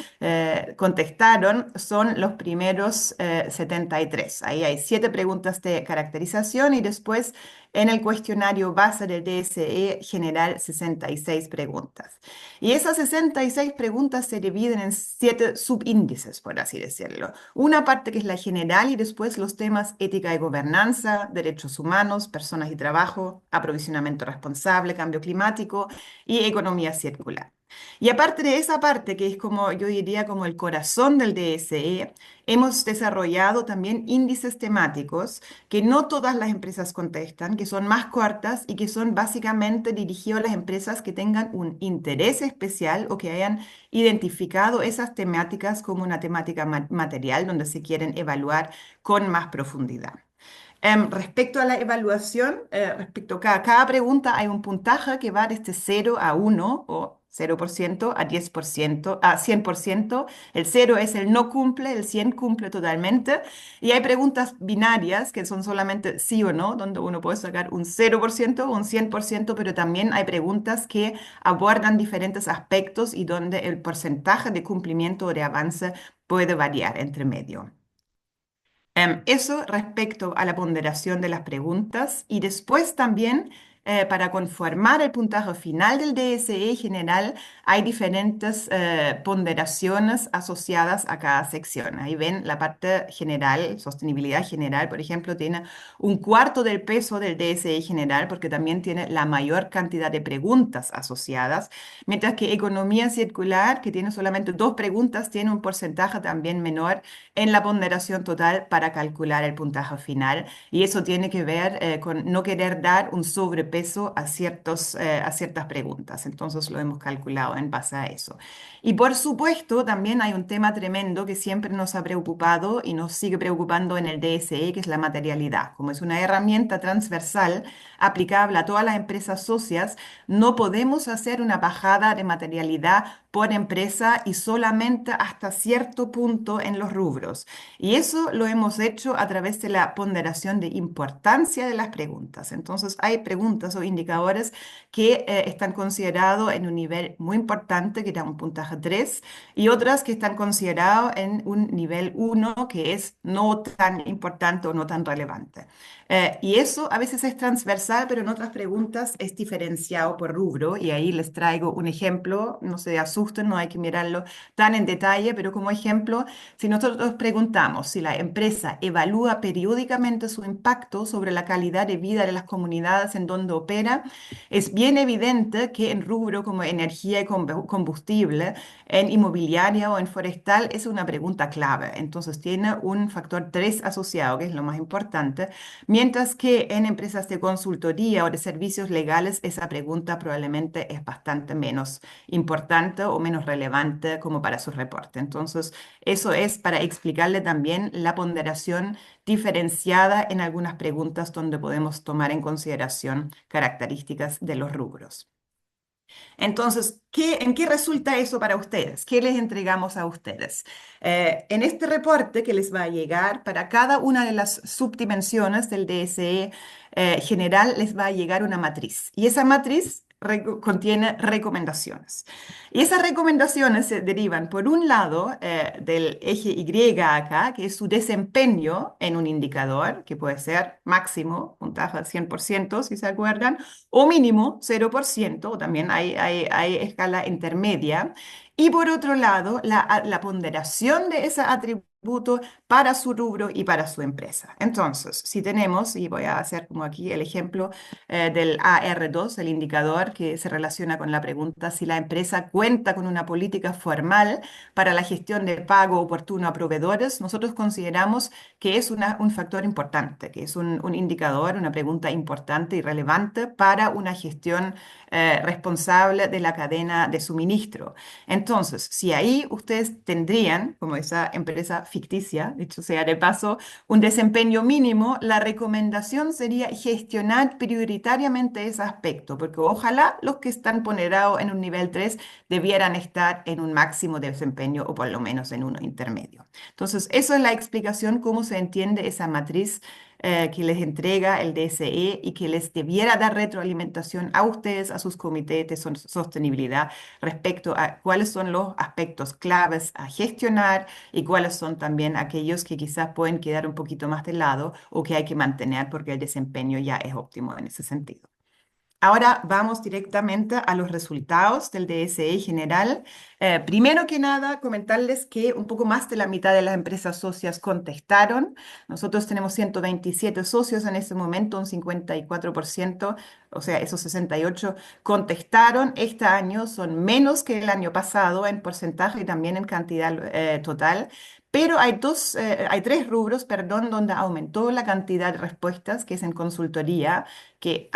contestaron son los primeros 73. Ahí hay 7 preguntas de caracterización y después en el cuestionario base del DSE general 66 preguntas. Y esas 66 preguntas se dividen en 7 subíndices, por así decirlo. Una parte que es la general y después los temas ética y gobernanza, derechos humanos, personas y trabajo, aprovisionamiento responsable, cambio climático y economía circular. Y aparte de esa parte, que es como yo diría como el corazón del DSE, hemos desarrollado también índices temáticos que no todas las empresas contestan, que son más cortas y que son básicamente dirigidos a las empresas que tengan un interés especial o que hayan identificado esas temáticas como una temática material donde se quieren evaluar con más profundidad. Respecto a la evaluación, respecto a cada pregunta, hay un puntaje que va desde 0 a 1 o 0% a 10%, a 100%. El 0 es el no cumple, el 100 cumple totalmente. Y hay preguntas binarias que son solamente sí o no, donde uno puede sacar un 0% o un 100%, pero también hay preguntas que abordan diferentes aspectos y donde el porcentaje de cumplimiento o de avance puede variar entre medio. Eso respecto a la ponderación de las preguntas y después también para conformar el puntaje final del DSE general hay diferentes ponderaciones asociadas a cada sección. Ahí ven la parte general, sostenibilidad general, por ejemplo, tiene un cuarto del peso del DSE general porque también tiene la mayor cantidad de preguntas asociadas, mientras que economía circular, que tiene solamente 2 preguntas, tiene un porcentaje también menor en la ponderación total para calcular el puntaje final. Y eso tiene que ver con no querer dar un sobrepeso a ciertas preguntas. Entonces lo hemos calculado en base a eso. Y por supuesto, también hay un tema tremendo que siempre nos ha preocupado y nos sigue preocupando en el DSE, que es la materialidad. Como es una herramienta transversal aplicable a todas las empresas socias, no podemos hacer una bajada de materialidad por empresa y solamente hasta cierto punto en los rubros. Y eso lo hemos hecho a través de la ponderación de importancia de las preguntas. Entonces, hay preguntas o indicadores que están considerados en un nivel muy importante, que da un puntaje 3, y otras que están considerados en un nivel 1, que es no tan importante o no tan relevante. Y eso a veces es transversal, pero en otras preguntas es diferenciado por rubro. Y ahí les traigo un ejemplo, no se asusten, no hay que mirarlo tan en detalle, pero como ejemplo, si nosotros preguntamos si la empresa evalúa periódicamente su impacto sobre la calidad de vida de las comunidades en donde opera, es bien evidente que en rubro como energía y combustible, en inmobiliaria o en forestal, es una pregunta clave. Entonces tiene un factor 3 asociado, que es lo más importante. Mientras que en empresas de consultoría o de servicios legales, esa pregunta probablemente es bastante menos importante o menos relevante como para su reporte. Entonces, eso es para explicarle también la ponderación diferenciada en algunas preguntas donde podemos tomar en consideración características de los rubros. Entonces, ¿en qué resulta eso para ustedes? ¿Qué les entregamos a ustedes? En este reporte que les va a llegar para cada una de las subdimensiones del DSE general, les va a llegar una matriz. Y esa matriz contiene recomendaciones. Y esas recomendaciones se derivan, por un lado, del eje Y acá, que es su desempeño en un indicador, que puede ser máximo, puntaje 100%, si se acuerdan, o mínimo 0%, o también hay escala intermedia. Y por otro lado, la ponderación de ese atributo para su rubro y para su empresa. Entonces, si tenemos, y voy a hacer como aquí el ejemplo del AR2, el indicador que se relaciona con la pregunta si la empresa cuenta con una política formal para la gestión de pago oportuno a proveedores, nosotros consideramos que es un factor importante, que es un indicador, una pregunta importante y relevante para una gestión responsable de la cadena de suministro. Entonces, si ahí ustedes tendrían, como esa empresa ficticia, dicho sea de paso, un desempeño mínimo, la recomendación sería gestionar prioritariamente ese aspecto, porque ojalá los que están ponderados en un nivel 3 debieran estar en un máximo de desempeño o por lo menos en uno intermedio. Entonces, eso es la explicación cómo se entiende esa matriz que les entrega el DSE y que les debiera dar retroalimentación a ustedes, a sus comités de sostenibilidad respecto a cuáles son los aspectos claves a gestionar y cuáles son también aquellos que quizás pueden quedar un poquito más de lado o que hay que mantener porque el desempeño ya es óptimo en ese sentido. Ahora vamos directamente a los resultados del DSE general. Primero que nada, comentarles que un poco más de la mitad de las empresas socias contestaron. Nosotros tenemos 127 socios en este momento, un 54%, o sea, esos 68 contestaron. Este año son menos que el año pasado en porcentaje y también en cantidad total. Pero hay tres rubros, perdón, donde aumentó la cantidad de respuestas, que es en consultoría, que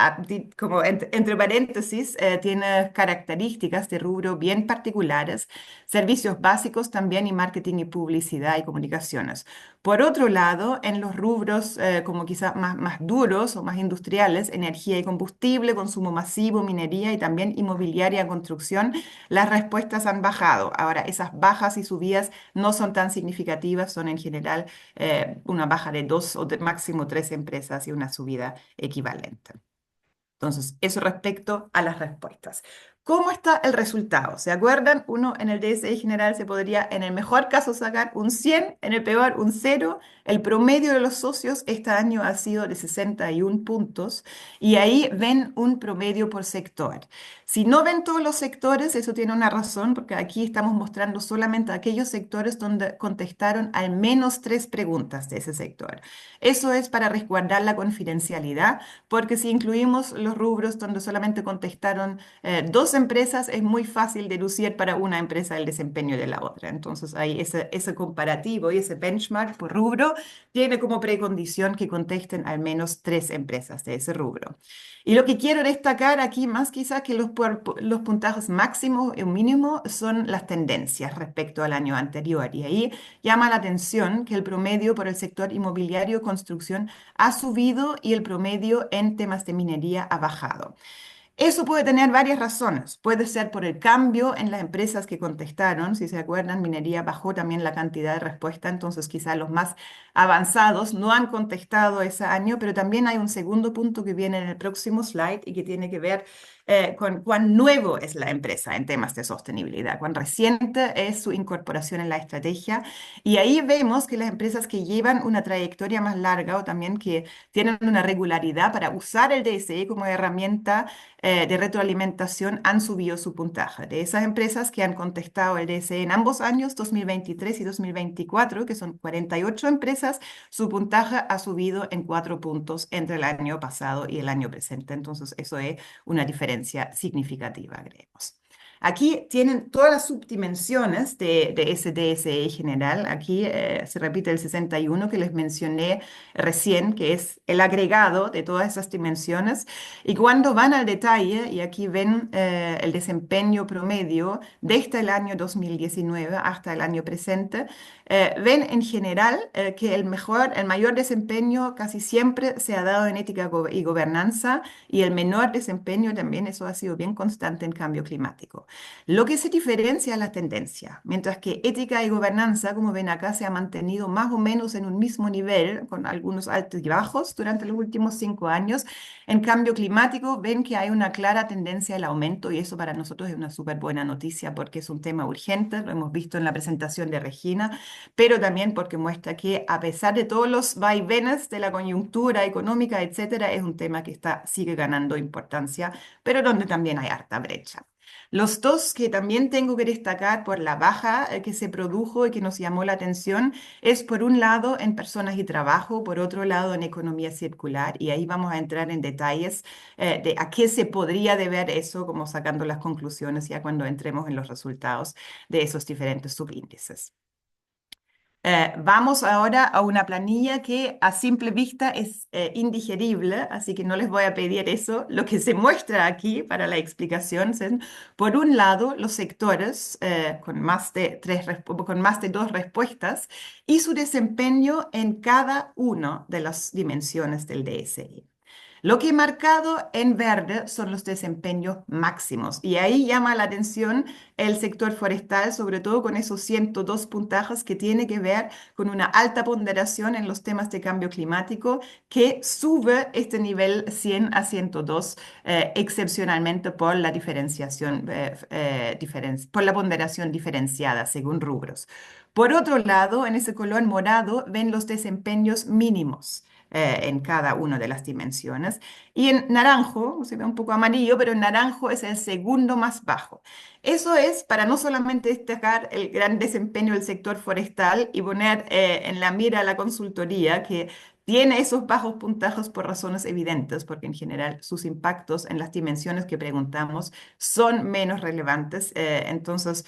como entre paréntesis tiene características de rubro bien particulares, servicios básicos también y marketing y publicidad y comunicaciones. Por otro lado, en los rubros como quizás más duros o más industriales, energía y combustible, consumo masivo, minería y también inmobiliaria, construcción, las respuestas han bajado. Ahora, esas bajas y subidas no son tan significativas, son en general una baja de dos o máximo tres empresas y una subida equivalente. Entonces, eso respecto a las respuestas. ¿Cómo está el resultado? ¿Se acuerdan? Uno en el DSI general se podría, en el mejor caso, sacar un 100, en el peor un 0. El promedio de los socios este año ha sido de 61 puntos y ahí ven un promedio por sector. Si no ven todos los sectores, eso tiene una razón, porque aquí estamos mostrando solamente aquellos sectores donde contestaron al menos tres preguntas de ese sector. Eso es para resguardar la confidencialidad, porque si incluimos los rubros donde solamente contestaron dos empresas, es muy fácil deducir para una empresa el desempeño de la otra. Entonces, ahí ese comparativo y ese benchmark por rubro tiene como precondición que contesten al menos tres empresas de ese rubro. Y lo que quiero destacar aquí, más quizás que los puntajes máximos y mínimos, son las tendencias respecto al año anterior. Y ahí llama la atención que el promedio por el sector inmobiliario construcción ha subido y el promedio en temas de minería ha bajado. Eso puede tener varias razones. Puede ser por el cambio en las empresas que contestaron. Si se acuerdan, minería bajó también la cantidad de respuesta, entonces quizás los más avanzados no han contestado ese año, pero también hay un segundo punto que viene en el próximo slide y que tiene que ver con cuán nuevo es la empresa en temas de sostenibilidad, cuán reciente es su incorporación en la estrategia. Y ahí vemos que las empresas que llevan una trayectoria más larga o también que tienen una regularidad para usar el DSE como herramienta de retroalimentación han subido su puntaje. De esas empresas que han contestado el DSE en ambos años, 2023 y 2024, que son 48 empresas, su puntaje ha subido en 4 puntos entre el año pasado y el año presente. Entonces, eso es una diferencia significativa, creemos. Aquí tienen todas las subdimensiones de ese DSE general. Aquí se repite el 61 que les mencioné recién, que es el agregado de todas esas dimensiones. Y cuando van al detalle, y aquí ven el desempeño promedio desde el año 2019 hasta el año presente, ven en general que el mayor desempeño casi siempre se ha dado en ética y gobernanza y el menor desempeño también, eso ha sido bien constante en cambio climático. Lo que se diferencia es la tendencia, mientras que ética y gobernanza, como ven acá, se ha mantenido más o menos en un mismo nivel, con algunos altos y bajos durante los últimos 5 años. En cambio climático, ven que hay una clara tendencia al aumento y eso para nosotros es una súper buena noticia porque es un tema urgente, lo hemos visto en la presentación de Regina, pero también porque muestra que a pesar de todos los vaivenes de la coyuntura económica, etcétera, es un tema que sigue ganando importancia, pero donde también hay harta brecha. Los dos que también tengo que destacar por la baja que se produjo y que nos llamó la atención es por un lado en personas y trabajo, por otro lado en economía circular, y ahí vamos a entrar en detalles de a qué se podría deber eso, como sacando las conclusiones ya cuando entremos en los resultados de esos diferentes subíndices. Vamos ahora a una planilla que a simple vista es indigerible, así que no les voy a pedir eso. Lo que se muestra aquí para la explicación son, por un lado, los sectores con más de dos respuestas y su desempeño en cada una de las dimensiones del DSI. Lo que he marcado en verde son los desempeños máximos y ahí llama la atención el sector forestal, sobre todo con esos 102 puntajes que tiene que ver con una alta ponderación en los temas de cambio climático que sube este nivel 100 a 102 excepcionalmente por la por la ponderación diferenciada según rubros. Por otro lado, en ese color morado ven los desempeños mínimos en cada una de las dimensiones. Y en naranjo, se ve un poco amarillo, pero en naranjo es el segundo más bajo. Eso es para no solamente destacar el gran desempeño del sector forestal y poner en la mira a la consultoría que tiene esos bajos puntajes por razones evidentes, porque en general sus impactos en las dimensiones que preguntamos son menos relevantes. Entonces,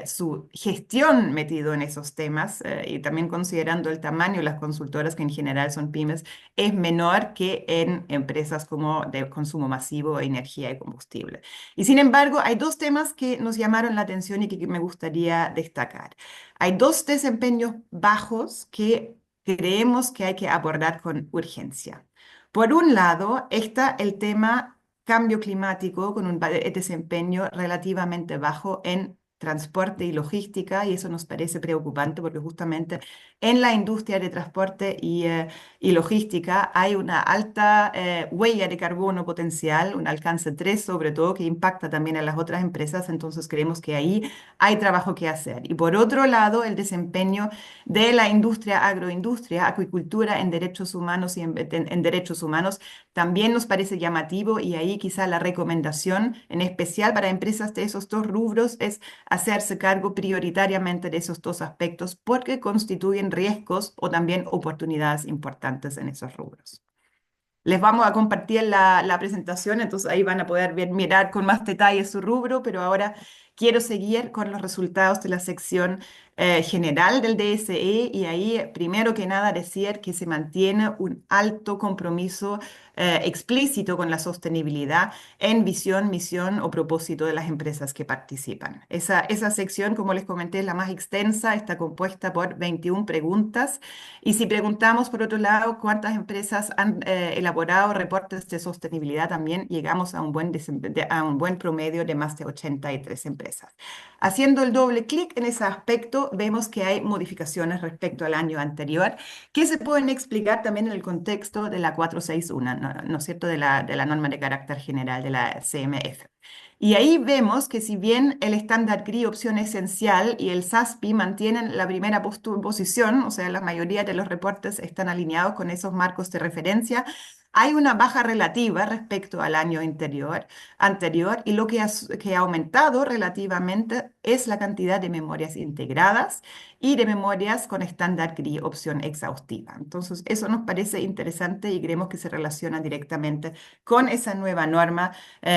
su gestión metido en esos temas y también considerando el tamaño de las consultoras, que en general son pymes, es menor que en empresas como de consumo masivo, energía y combustible. Y sin embargo, hay dos temas que nos llamaron la atención y que me gustaría destacar. Hay dos desempeños bajos que creemos que hay que abordar con urgencia. Por un lado, está el tema cambio climático con un desempeño relativamente bajo en transporte y logística, y eso nos parece preocupante porque justamente en la industria de transporte y logística hay una alta huella de carbono potencial, un alcance 3 sobre todo, que impacta también a las otras empresas, entonces creemos que ahí hay trabajo que hacer. Y por otro lado, el desempeño de la industria, agroindustria, acuicultura en derechos humanos y en derechos humanos también nos parece llamativo y ahí quizá la recomendación, en especial para empresas de esos dos rubros, es hacerse cargo prioritariamente de esos dos aspectos porque constituyen riesgos o también oportunidades importantes en esos rubros. Les vamos a compartir la presentación, entonces ahí van a poder mirar con más detalle su rubro, pero ahora quiero seguir con los resultados de la sección general del DSE y ahí, primero que nada, decir que se mantiene un alto compromiso explícito con la sostenibilidad en visión, misión o propósito de las empresas que participan. Esa sección, como les comenté, es la más extensa, está compuesta por 21 preguntas y si preguntamos, por otro lado, cuántas empresas han elaborado reportes de sostenibilidad, también llegamos a un buen promedio de más de 83 empresas. Haciendo el doble clic en ese aspecto, vemos que hay modificaciones respecto al año anterior que se pueden explicar también en el contexto de la 461, ¿no es cierto?, de la norma de carácter general de la CMF. Y ahí vemos que si bien el estándar GRI opción esencial y el SASPI mantienen la primera posición, o sea, la mayoría de los reportes están alineados con esos marcos de referencia, hay una baja relativa respecto al año anterior y lo que ha aumentado relativamente es la cantidad de memorias integradas y de memorias con estándar GRI opción exhaustiva. Entonces, eso nos parece interesante y creemos que se relaciona directamente con esa nueva norma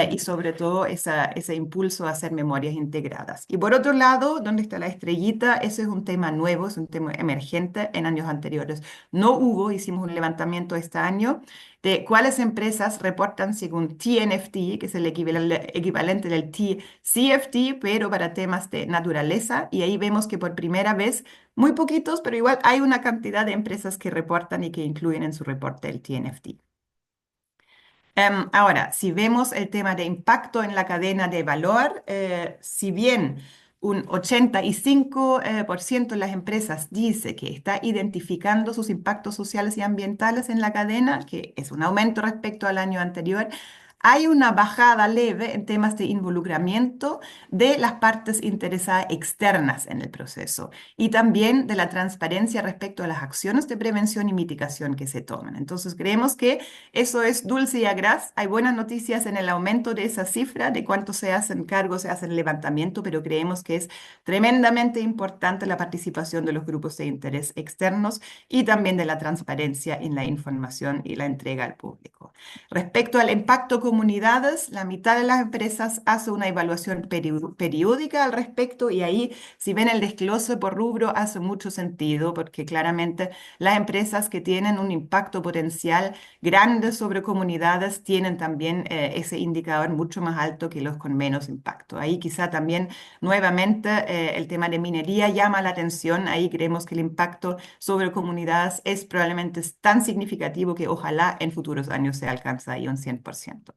y sobre todo ese impulso a hacer memorias integradas. Y por otro lado, ¿dónde está la estrellita? Ese es un tema nuevo, es un tema emergente. En años anteriores no hubo, hicimos un levantamiento este año de cuáles empresas reportan según TNFD, que es el equivalente del TCFD, pero para temas de naturaleza. Y ahí vemos que por primera vez, muy poquitos, pero igual hay una cantidad de empresas que reportan y que incluyen en su reporte el TNFD. Ahora, si vemos el tema de impacto en la cadena de valor, si bien un 85% de las empresas dice que está identificando sus impactos sociales y ambientales en la cadena, que es un aumento respecto al año anterior, hay una bajada leve en temas de involucramiento de las partes interesadas externas en el proceso y también de la transparencia respecto a las acciones de prevención y mitigación que se toman. Entonces, creemos que eso es dulce y agraz. Hay buenas noticias en el aumento de esa cifra, de cuánto se hacen cargos, se hacen levantamiento, pero creemos que es tremendamente importante la participación de los grupos de interés externos y también de la transparencia en la información y la entrega al público. Respecto al impacto comunidades, la mitad de las empresas hace una evaluación periódica al respecto y ahí, si ven el desglose por rubro, hace mucho sentido porque claramente las empresas que tienen un impacto potencial grandes sobre comunidades tienen también ese indicador mucho más alto que los con menos impacto. Ahí quizá también nuevamente el tema de minería llama la atención. Ahí creemos que el impacto sobre comunidades es probablemente tan significativo que ojalá en futuros años se alcance ahí un 100% también.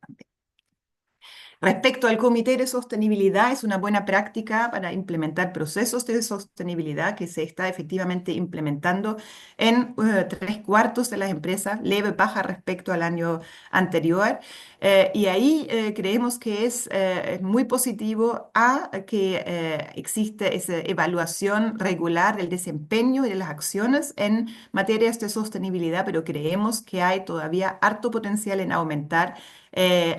Respecto al comité de sostenibilidad, es una buena práctica para implementar procesos de sostenibilidad que se está efectivamente implementando en tres cuartos de las empresas, leve baja respecto al año anterior. Y ahí creemos que es muy positivo a que existe esa evaluación regular del desempeño y de las acciones en materias de sostenibilidad, pero creemos que hay todavía harto potencial en aumentar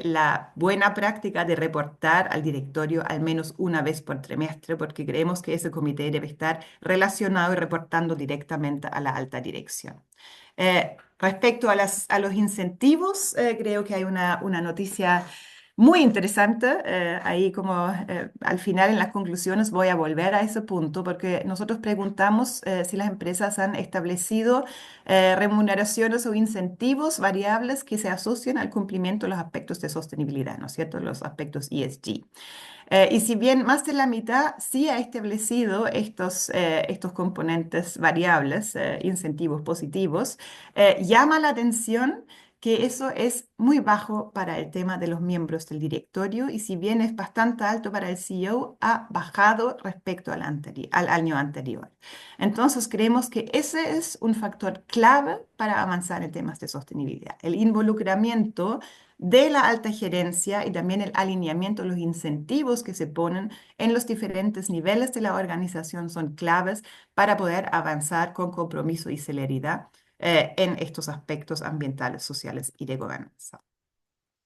la buena práctica de reportar al directorio al menos una vez por trimestre, porque creemos que ese comité debe estar relacionado y reportando directamente a la alta dirección. Respecto a, a los incentivos, creo que hay una noticia muy interesante. Ahí como al final en las conclusiones voy a volver a ese punto porque nosotros preguntamos si las empresas han establecido remuneraciones o incentivos variables que se asocian al cumplimiento de los aspectos de sostenibilidad, ¿no es cierto? Los aspectos ESG. Y si bien más de la mitad sí ha establecido estos componentes variables, incentivos positivos, llama la atención que eso es muy bajo para el tema de los miembros del directorio y si bien es bastante alto para el CEO, ha bajado respecto al año anterior. Entonces, creemos que ese es un factor clave para avanzar en temas de sostenibilidad, el involucramiento de la alta gerencia y también el alineamiento, los incentivos que se ponen en los diferentes niveles de la organización son claves para poder avanzar con compromiso y celeridad en estos aspectos ambientales, sociales y de gobernanza.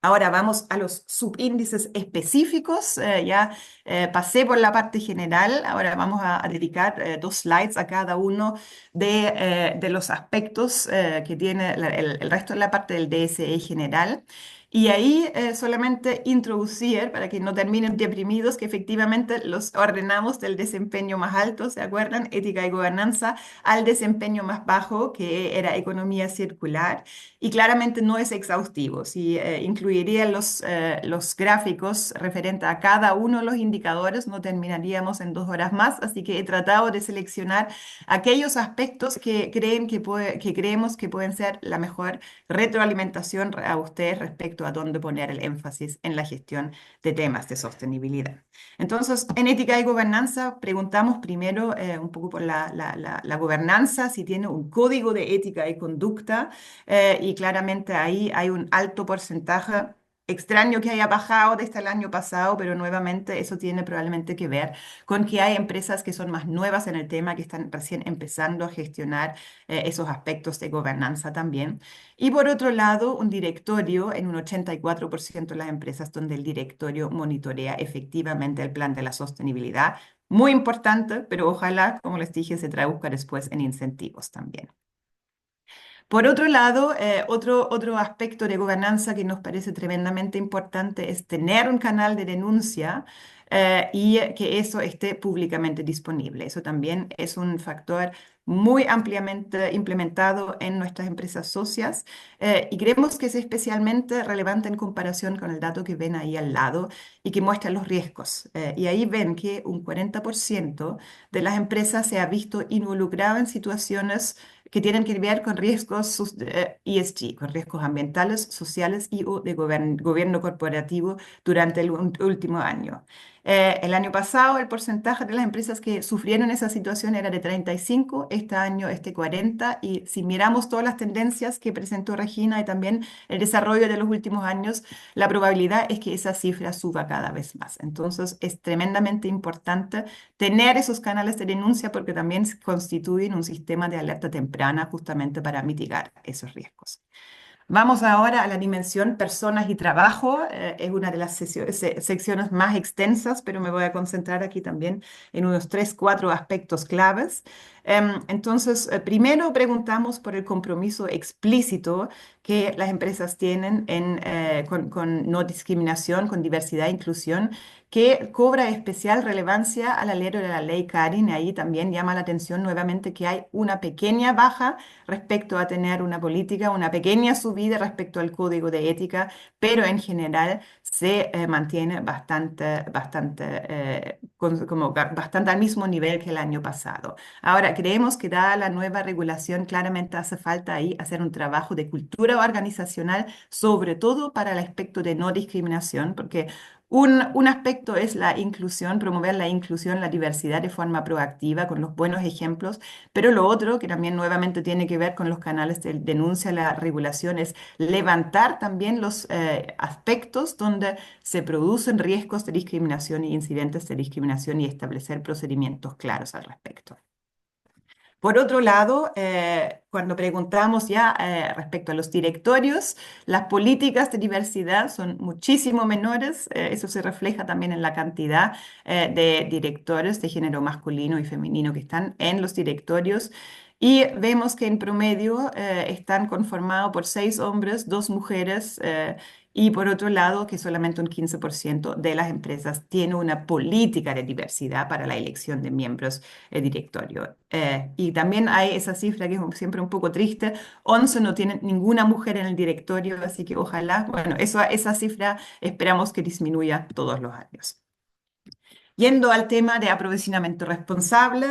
Ahora vamos a los subíndices específicos. Ya pasé por la parte general. Ahora vamos a dedicar 2 slides a cada uno de los aspectos que tiene el resto de la parte del DSE general. Y ahí solamente introducir, para que no terminen deprimidos, que efectivamente los ordenamos del desempeño más alto, ¿se acuerdan? Ética y gobernanza, al desempeño más bajo, que era economía circular y claramente no es exhaustivo. Si incluiría los gráficos referentes a cada uno de los indicadores, no terminaríamos en 2 horas más, así que he tratado de seleccionar aquellos aspectos que, que creemos que pueden ser la mejor retroalimentación a ustedes respecto a dónde poner el énfasis en la gestión de temas de sostenibilidad. Entonces, en ética y gobernanza, preguntamos primero un poco por la gobernanza, si tiene un código de ética y conducta y claramente ahí hay un alto porcentaje. Extraño que haya bajado desde el año pasado, pero nuevamente eso tiene probablemente que ver con que hay empresas que son más nuevas en el tema, que están recién empezando a gestionar esos aspectos de gobernanza también. Y por otro lado, un directorio en un 84% de las empresas donde el directorio monitorea efectivamente el plan de la sostenibilidad. Muy importante, pero ojalá, como les dije, se traduzca después en incentivos también. Por otro lado, otro aspecto de gobernanza que nos parece tremendamente importante es tener un canal de denuncia y que eso esté públicamente disponible. Eso también es un factor muy ampliamente implementado en nuestras empresas socias y creemos que es especialmente relevante en comparación con el dato que ven ahí al lado y que muestra los riesgos. Y ahí ven que un 40% de las empresas se ha visto involucrado en situaciones que tienen que ver con riesgos ESG, con riesgos ambientales, sociales y o de gobierno corporativo durante el último año. El año pasado el porcentaje de las empresas que sufrieron esa situación era de 35, este año es de 40 y si miramos todas las tendencias que presentó Regina y también el desarrollo de los últimos años, la probabilidad es que esa cifra suba cada vez más. Entonces es tremendamente importante tener esos canales de denuncia porque también constituyen un sistema de alerta temprana justamente para mitigar esos riesgos. Vamos ahora a la dimensión personas y trabajo. Es una de las secciones más extensas, pero me voy a concentrar aquí también en unos tres, cuatro aspectos claves. Entonces, primero preguntamos por el compromiso explícito que las empresas tienen con no discriminación, con diversidad e inclusión, que cobra especial relevancia al alero de la ley Karin. Ahí también llama la atención nuevamente que hay una pequeña baja respecto a tener una política, una pequeña subida respecto al código de ética, pero en general se mantiene bastante al mismo nivel que el año pasado. Ahora, creemos que dada la nueva regulación, claramente hace falta ahí hacer un trabajo de cultura organizacional, sobre todo para el aspecto de no discriminación, porque un aspecto es la inclusión, promover la inclusión, la diversidad de forma proactiva, con los buenos ejemplos, pero lo otro, que también nuevamente tiene que ver con los canales de denuncia, la regulación, es levantar también los aspectos donde se producen riesgos de discriminación y incidentes de discriminación y establecer procedimientos claros al respecto. Por otro lado, cuando preguntamos ya respecto a los directorios, las políticas de diversidad son muchísimo menores. Eso se refleja también en la cantidad de directores de género masculino y femenino que están en los directorios. Y vemos que en promedio están conformados por 6 hombres, 2 mujeres. Y por otro lado, que solamente un 15% de las empresas tiene una política de diversidad para la elección de miembros directorio. Y también hay esa cifra que es siempre un poco triste, 11 no tienen ninguna mujer en el directorio, así que ojalá, bueno, esa cifra esperamos que disminuya todos los años. Yendo al tema de aprovisionamiento responsable,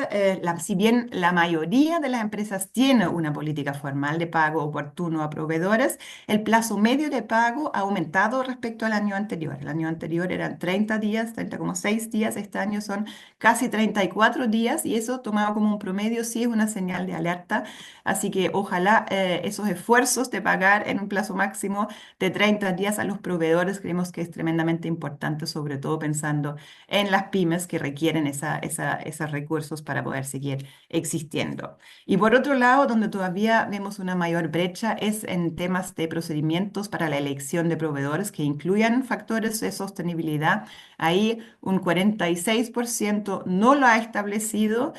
si bien la mayoría de las empresas tiene una política formal de pago oportuno a proveedores, el plazo medio de pago ha aumentado respecto al año anterior. El año anterior eran 30 días, 30,6 días, este año son casi 34 días y eso tomado como un promedio sí es una señal de alerta. Así que ojalá esos esfuerzos de pagar en un plazo máximo de 30 días a los proveedores creemos que es tremendamente importante, sobre todo pensando en las pymes que requieren esos recursos para poder seguir existiendo. Y por otro lado, donde todavía vemos una mayor brecha es en temas de procedimientos para la elección de proveedores que incluyan factores de sostenibilidad. Ahí un 46% no lo ha establecido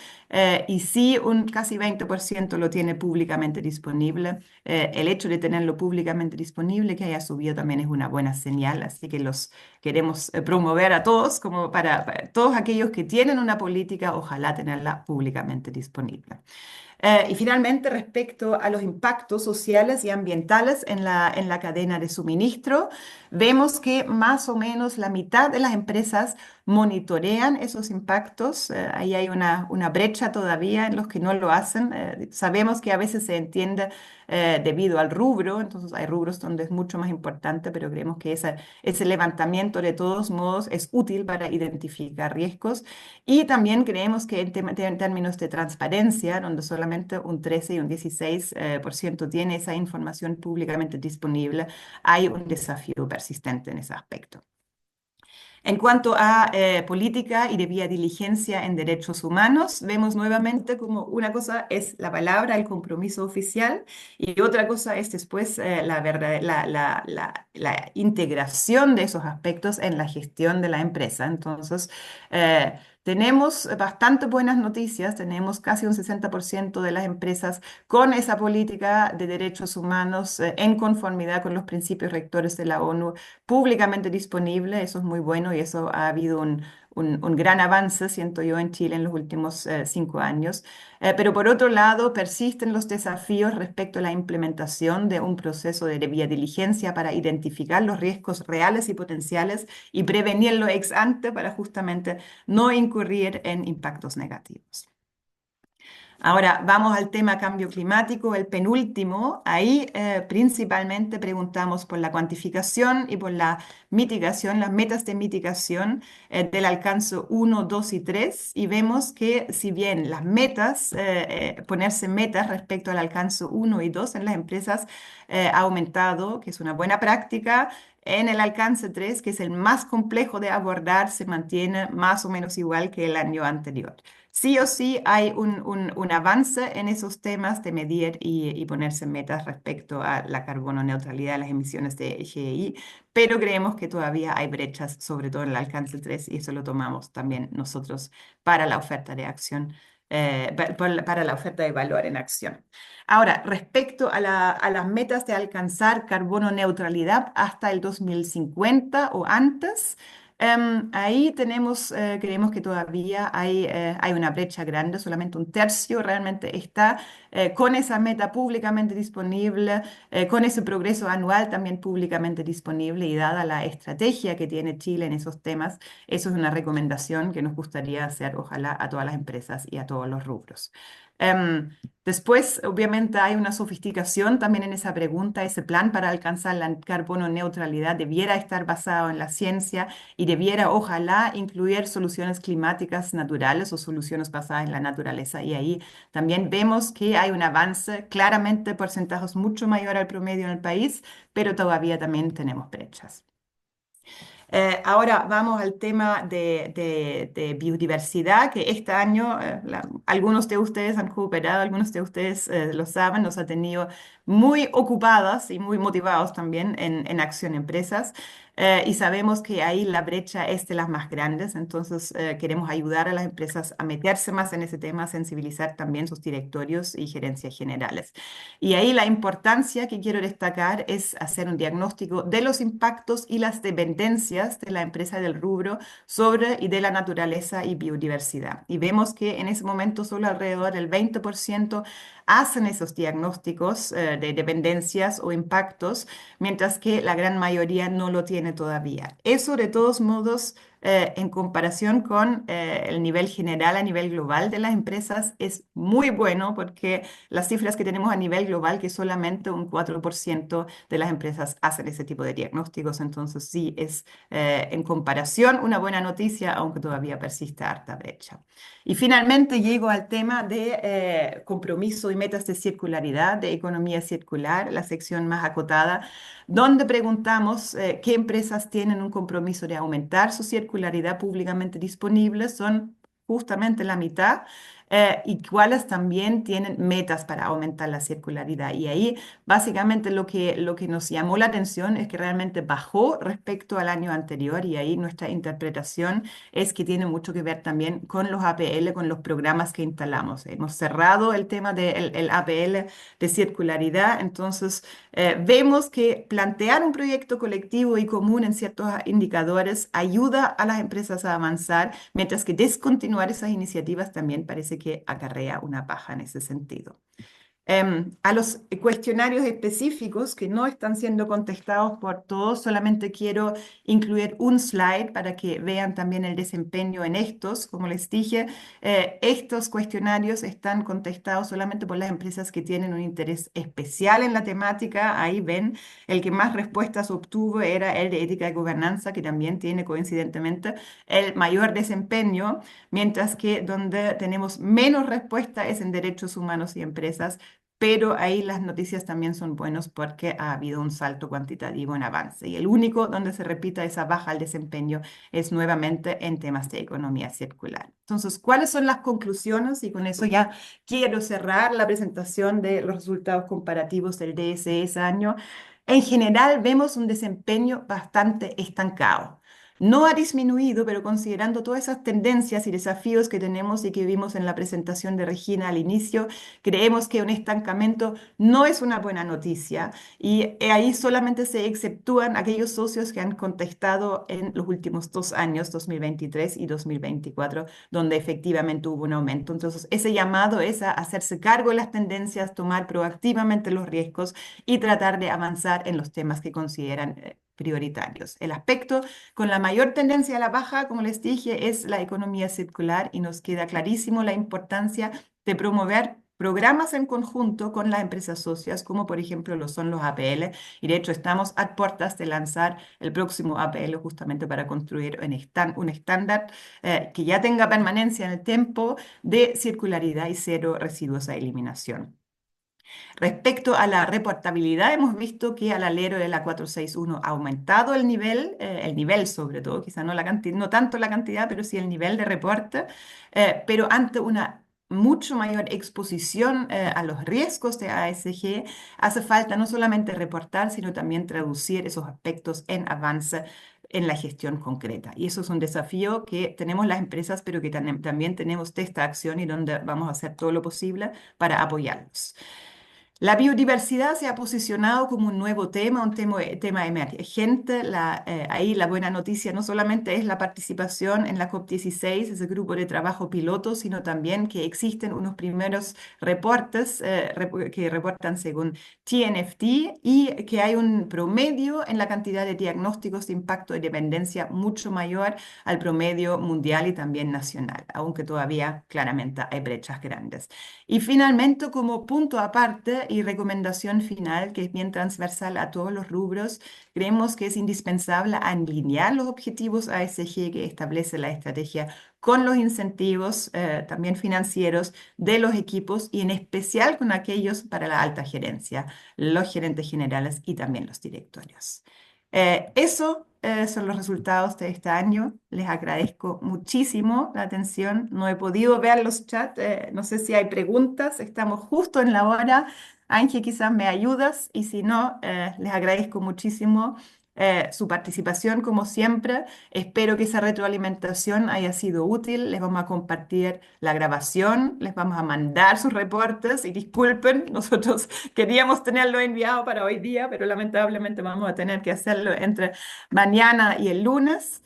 y sí un casi 20% lo tiene públicamente disponible. El hecho de tenerlo públicamente disponible, que haya subido también es una buena señal, así que los queremos promover a todos, como para todos aquellos que tienen una política, ojalá tenerla públicamente disponible. Y finalmente, respecto a los impactos sociales y ambientales en la cadena de suministro, vemos que más o menos la mitad de las empresas monitorean esos impactos. Ahí hay una brecha todavía en los que no lo hacen. Sabemos que a veces se entiende debido al rubro, entonces hay rubros donde es mucho más importante, pero creemos que ese levantamiento de todos modos es útil para identificar riesgos. Y también creemos que en términos de transparencia, donde solamente un 13 y un 16% tiene esa información públicamente disponible, hay un desafío persistente en ese aspecto. En cuanto a política y debida diligencia en derechos humanos, vemos nuevamente como una cosa es la palabra, el compromiso oficial, y otra cosa es después la integración de esos aspectos en la gestión de la empresa. Entonces, tenemos bastante buenas noticias, tenemos casi un 60% de las empresas con esa política de derechos humanos en conformidad con los principios rectores de la ONU públicamente disponible. Eso es muy bueno y eso ha habido un gran avance, siento yo, en Chile en los últimos 5 años. Pero por otro lado, persisten los desafíos respecto a la implementación de un proceso de debida diligencia para identificar los riesgos reales y potenciales y prevenirlo ex ante para justamente no incurrir en impactos negativos. Ahora vamos al tema cambio climático, el penúltimo. Ahí principalmente preguntamos por la cuantificación y por la mitigación, las metas de mitigación del alcance uno, 2 y 3. Y vemos que si bien las metas, ponerse metas respecto al alcance uno y 2 en las empresas ha aumentado, que es una buena práctica, en el alcance 3, que es el más complejo de abordar, se mantiene más o menos igual que el año anterior. Sí o sí hay un avance en esos temas de medir y ponerse metas respecto a la carbono neutralidad de las emisiones de GEI, pero creemos que todavía hay brechas, sobre todo en el alcance 3, y eso lo tomamos también nosotros para la oferta de acción, para la oferta de valor en acción. Ahora, respecto a las metas de alcanzar carbono neutralidad hasta el 2050 o antes, ahí tenemos, creemos que todavía hay una brecha grande, solamente un tercio realmente está con esa meta públicamente disponible, con ese progreso anual también públicamente disponible y dada la estrategia que tiene Chile en esos temas, eso es una recomendación que nos gustaría hacer, ojalá, a todas las empresas y a todos los rubros. Em, Después, obviamente, hay una sofisticación también en esa pregunta. Ese plan para alcanzar la carbono neutralidad debiera estar basado en la ciencia y debiera, ojalá, incluir soluciones climáticas naturales o soluciones basadas en la naturaleza. Y ahí también vemos que hay un avance, claramente porcentajes mucho mayor al promedio en el país, pero todavía también tenemos brechas. Ahora vamos al tema de biodiversidad, que este año algunos de ustedes han cooperado, algunos de ustedes lo saben, nos ha tenido muy ocupadas y muy motivados también en Acción Empresas. Y sabemos que ahí la brecha es de las más grandes, entonces queremos ayudar a las empresas a meterse más en ese tema, sensibilizar también sus directorios y gerencias generales. Y ahí la importancia que quiero destacar es hacer un diagnóstico de los impactos y las dependencias de la empresa y del rubro sobre y de la naturaleza y biodiversidad. Y vemos que en ese momento solo alrededor del 20% hacen esos diagnósticos de dependencias o impactos, mientras que la gran mayoría no lo tiene todavía. Eso de todos modos en comparación con el nivel general a nivel global de las empresas es muy bueno porque las cifras que tenemos a nivel global, que solamente un 4% de las empresas hacen ese tipo de diagnósticos, entonces sí es en comparación una buena noticia, aunque todavía persiste harta brecha. Y finalmente llego al tema de compromiso y metas de circularidad, de economía circular, la sección más acotada, donde preguntamos qué empresas tienen un compromiso de aumentar su circularidad públicamente disponible, son justamente la mitad, y cuáles también tienen metas para aumentar la circularidad. Y ahí básicamente lo que nos llamó la atención es que realmente bajó respecto al año anterior y ahí nuestra interpretación es que tiene mucho que ver también con los APL, con los programas que instalamos. Hemos cerrado el tema del el APL de circularidad, entonces vemos que plantear un proyecto colectivo y común en ciertos indicadores ayuda a las empresas a avanzar, mientras que descontinuar esas iniciativas también parece que acarrea una paja en ese sentido. A los cuestionarios específicos que no están siendo contestados por todos, solamente quiero incluir un slide para que vean también el desempeño en estos. Como les dije, estos cuestionarios están contestados solamente por las empresas que tienen un interés especial en la temática. Ahí ven, el que más respuestas obtuvo era el de ética y gobernanza, que también tiene coincidentemente el mayor desempeño, mientras que donde tenemos menos respuesta es en derechos humanos y empresas, pero ahí las noticias también son buenas porque ha habido un salto cuantitativo en avance. Y el único donde se repita esa baja al desempeño es nuevamente en temas de economía circular. Entonces, ¿cuáles son las conclusiones? Y con eso ya quiero cerrar la presentación de los resultados comparativos del DSE ese año. En general, vemos un desempeño bastante estancado. No ha disminuido, pero considerando todas esas tendencias y desafíos que tenemos y que vimos en la presentación de Regina al inicio, creemos que un estancamiento no es una buena noticia y ahí solamente se exceptúan aquellos socios que han contestado en los últimos 2 años, 2023 y 2024, donde efectivamente hubo un aumento. Entonces, ese llamado es a hacerse cargo de las tendencias, tomar proactivamente los riesgos y tratar de avanzar en los temas que consideran prioritarios. El aspecto con la mayor tendencia a la baja, como les dije, es la economía circular y nos queda clarísimo la importancia de promover programas en conjunto con las empresas socias, como por ejemplo lo son los APL, y de hecho estamos a puertas de lanzar el próximo APL justamente para construir un estándar que ya tenga permanencia en el tiempo de circularidad y cero residuos a eliminación. Respecto a la reportabilidad, hemos visto que al alero de la 461 ha aumentado el nivel sobre todo, quizá no, no tanto la cantidad, pero sí el nivel de reporte, pero ante una mucho mayor exposición a los riesgos de ASG, hace falta no solamente reportar, sino también traducir esos aspectos en avance en la gestión concreta. Y eso es un desafío que tenemos las empresas, pero que también tenemos de esta acción y donde vamos a hacer todo lo posible para apoyarlos. La biodiversidad se ha posicionado como un nuevo tema, tema emergente. Ahí la buena noticia no solamente es la participación en la COP16, ese grupo de trabajo piloto, sino también que existen unos primeros reportes que reportan según TNFD y que hay un promedio en la cantidad de diagnósticos de impacto de dependencia mucho mayor al promedio mundial y también nacional, aunque todavía claramente hay brechas grandes. Y finalmente, como punto aparte y recomendación final, que es bien transversal a todos los rubros, creemos que es indispensable alinear los objetivos ASG que establece la estrategia con los incentivos también financieros de los equipos y en especial con aquellos para la alta gerencia, los gerentes generales y también los directorios. Eso son los resultados de este año. Les agradezco muchísimo la atención. No he podido ver los chats. No sé si hay preguntas. Estamos justo en la hora. Ángel, quizás me ayudas y si no, les agradezco muchísimo su participación como siempre. Espero que esa retroalimentación haya sido útil. Les vamos a compartir la grabación, les vamos a mandar sus reportes y disculpen, nosotros queríamos tenerlo enviado para hoy día, pero lamentablemente vamos a tener que hacerlo entre mañana y el lunes.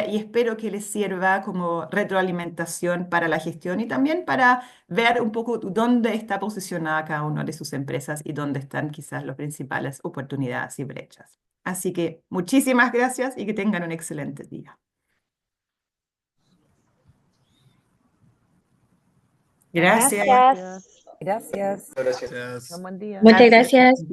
Y espero que les sirva como retroalimentación para la gestión y también para ver un poco dónde está posicionada cada una de sus empresas y dónde están quizás las principales oportunidades y brechas. Así que muchísimas gracias y que tengan un excelente día. Gracias. Gracias. Gracias. Gracias. Un buen día. Muchas Gracias. gracias.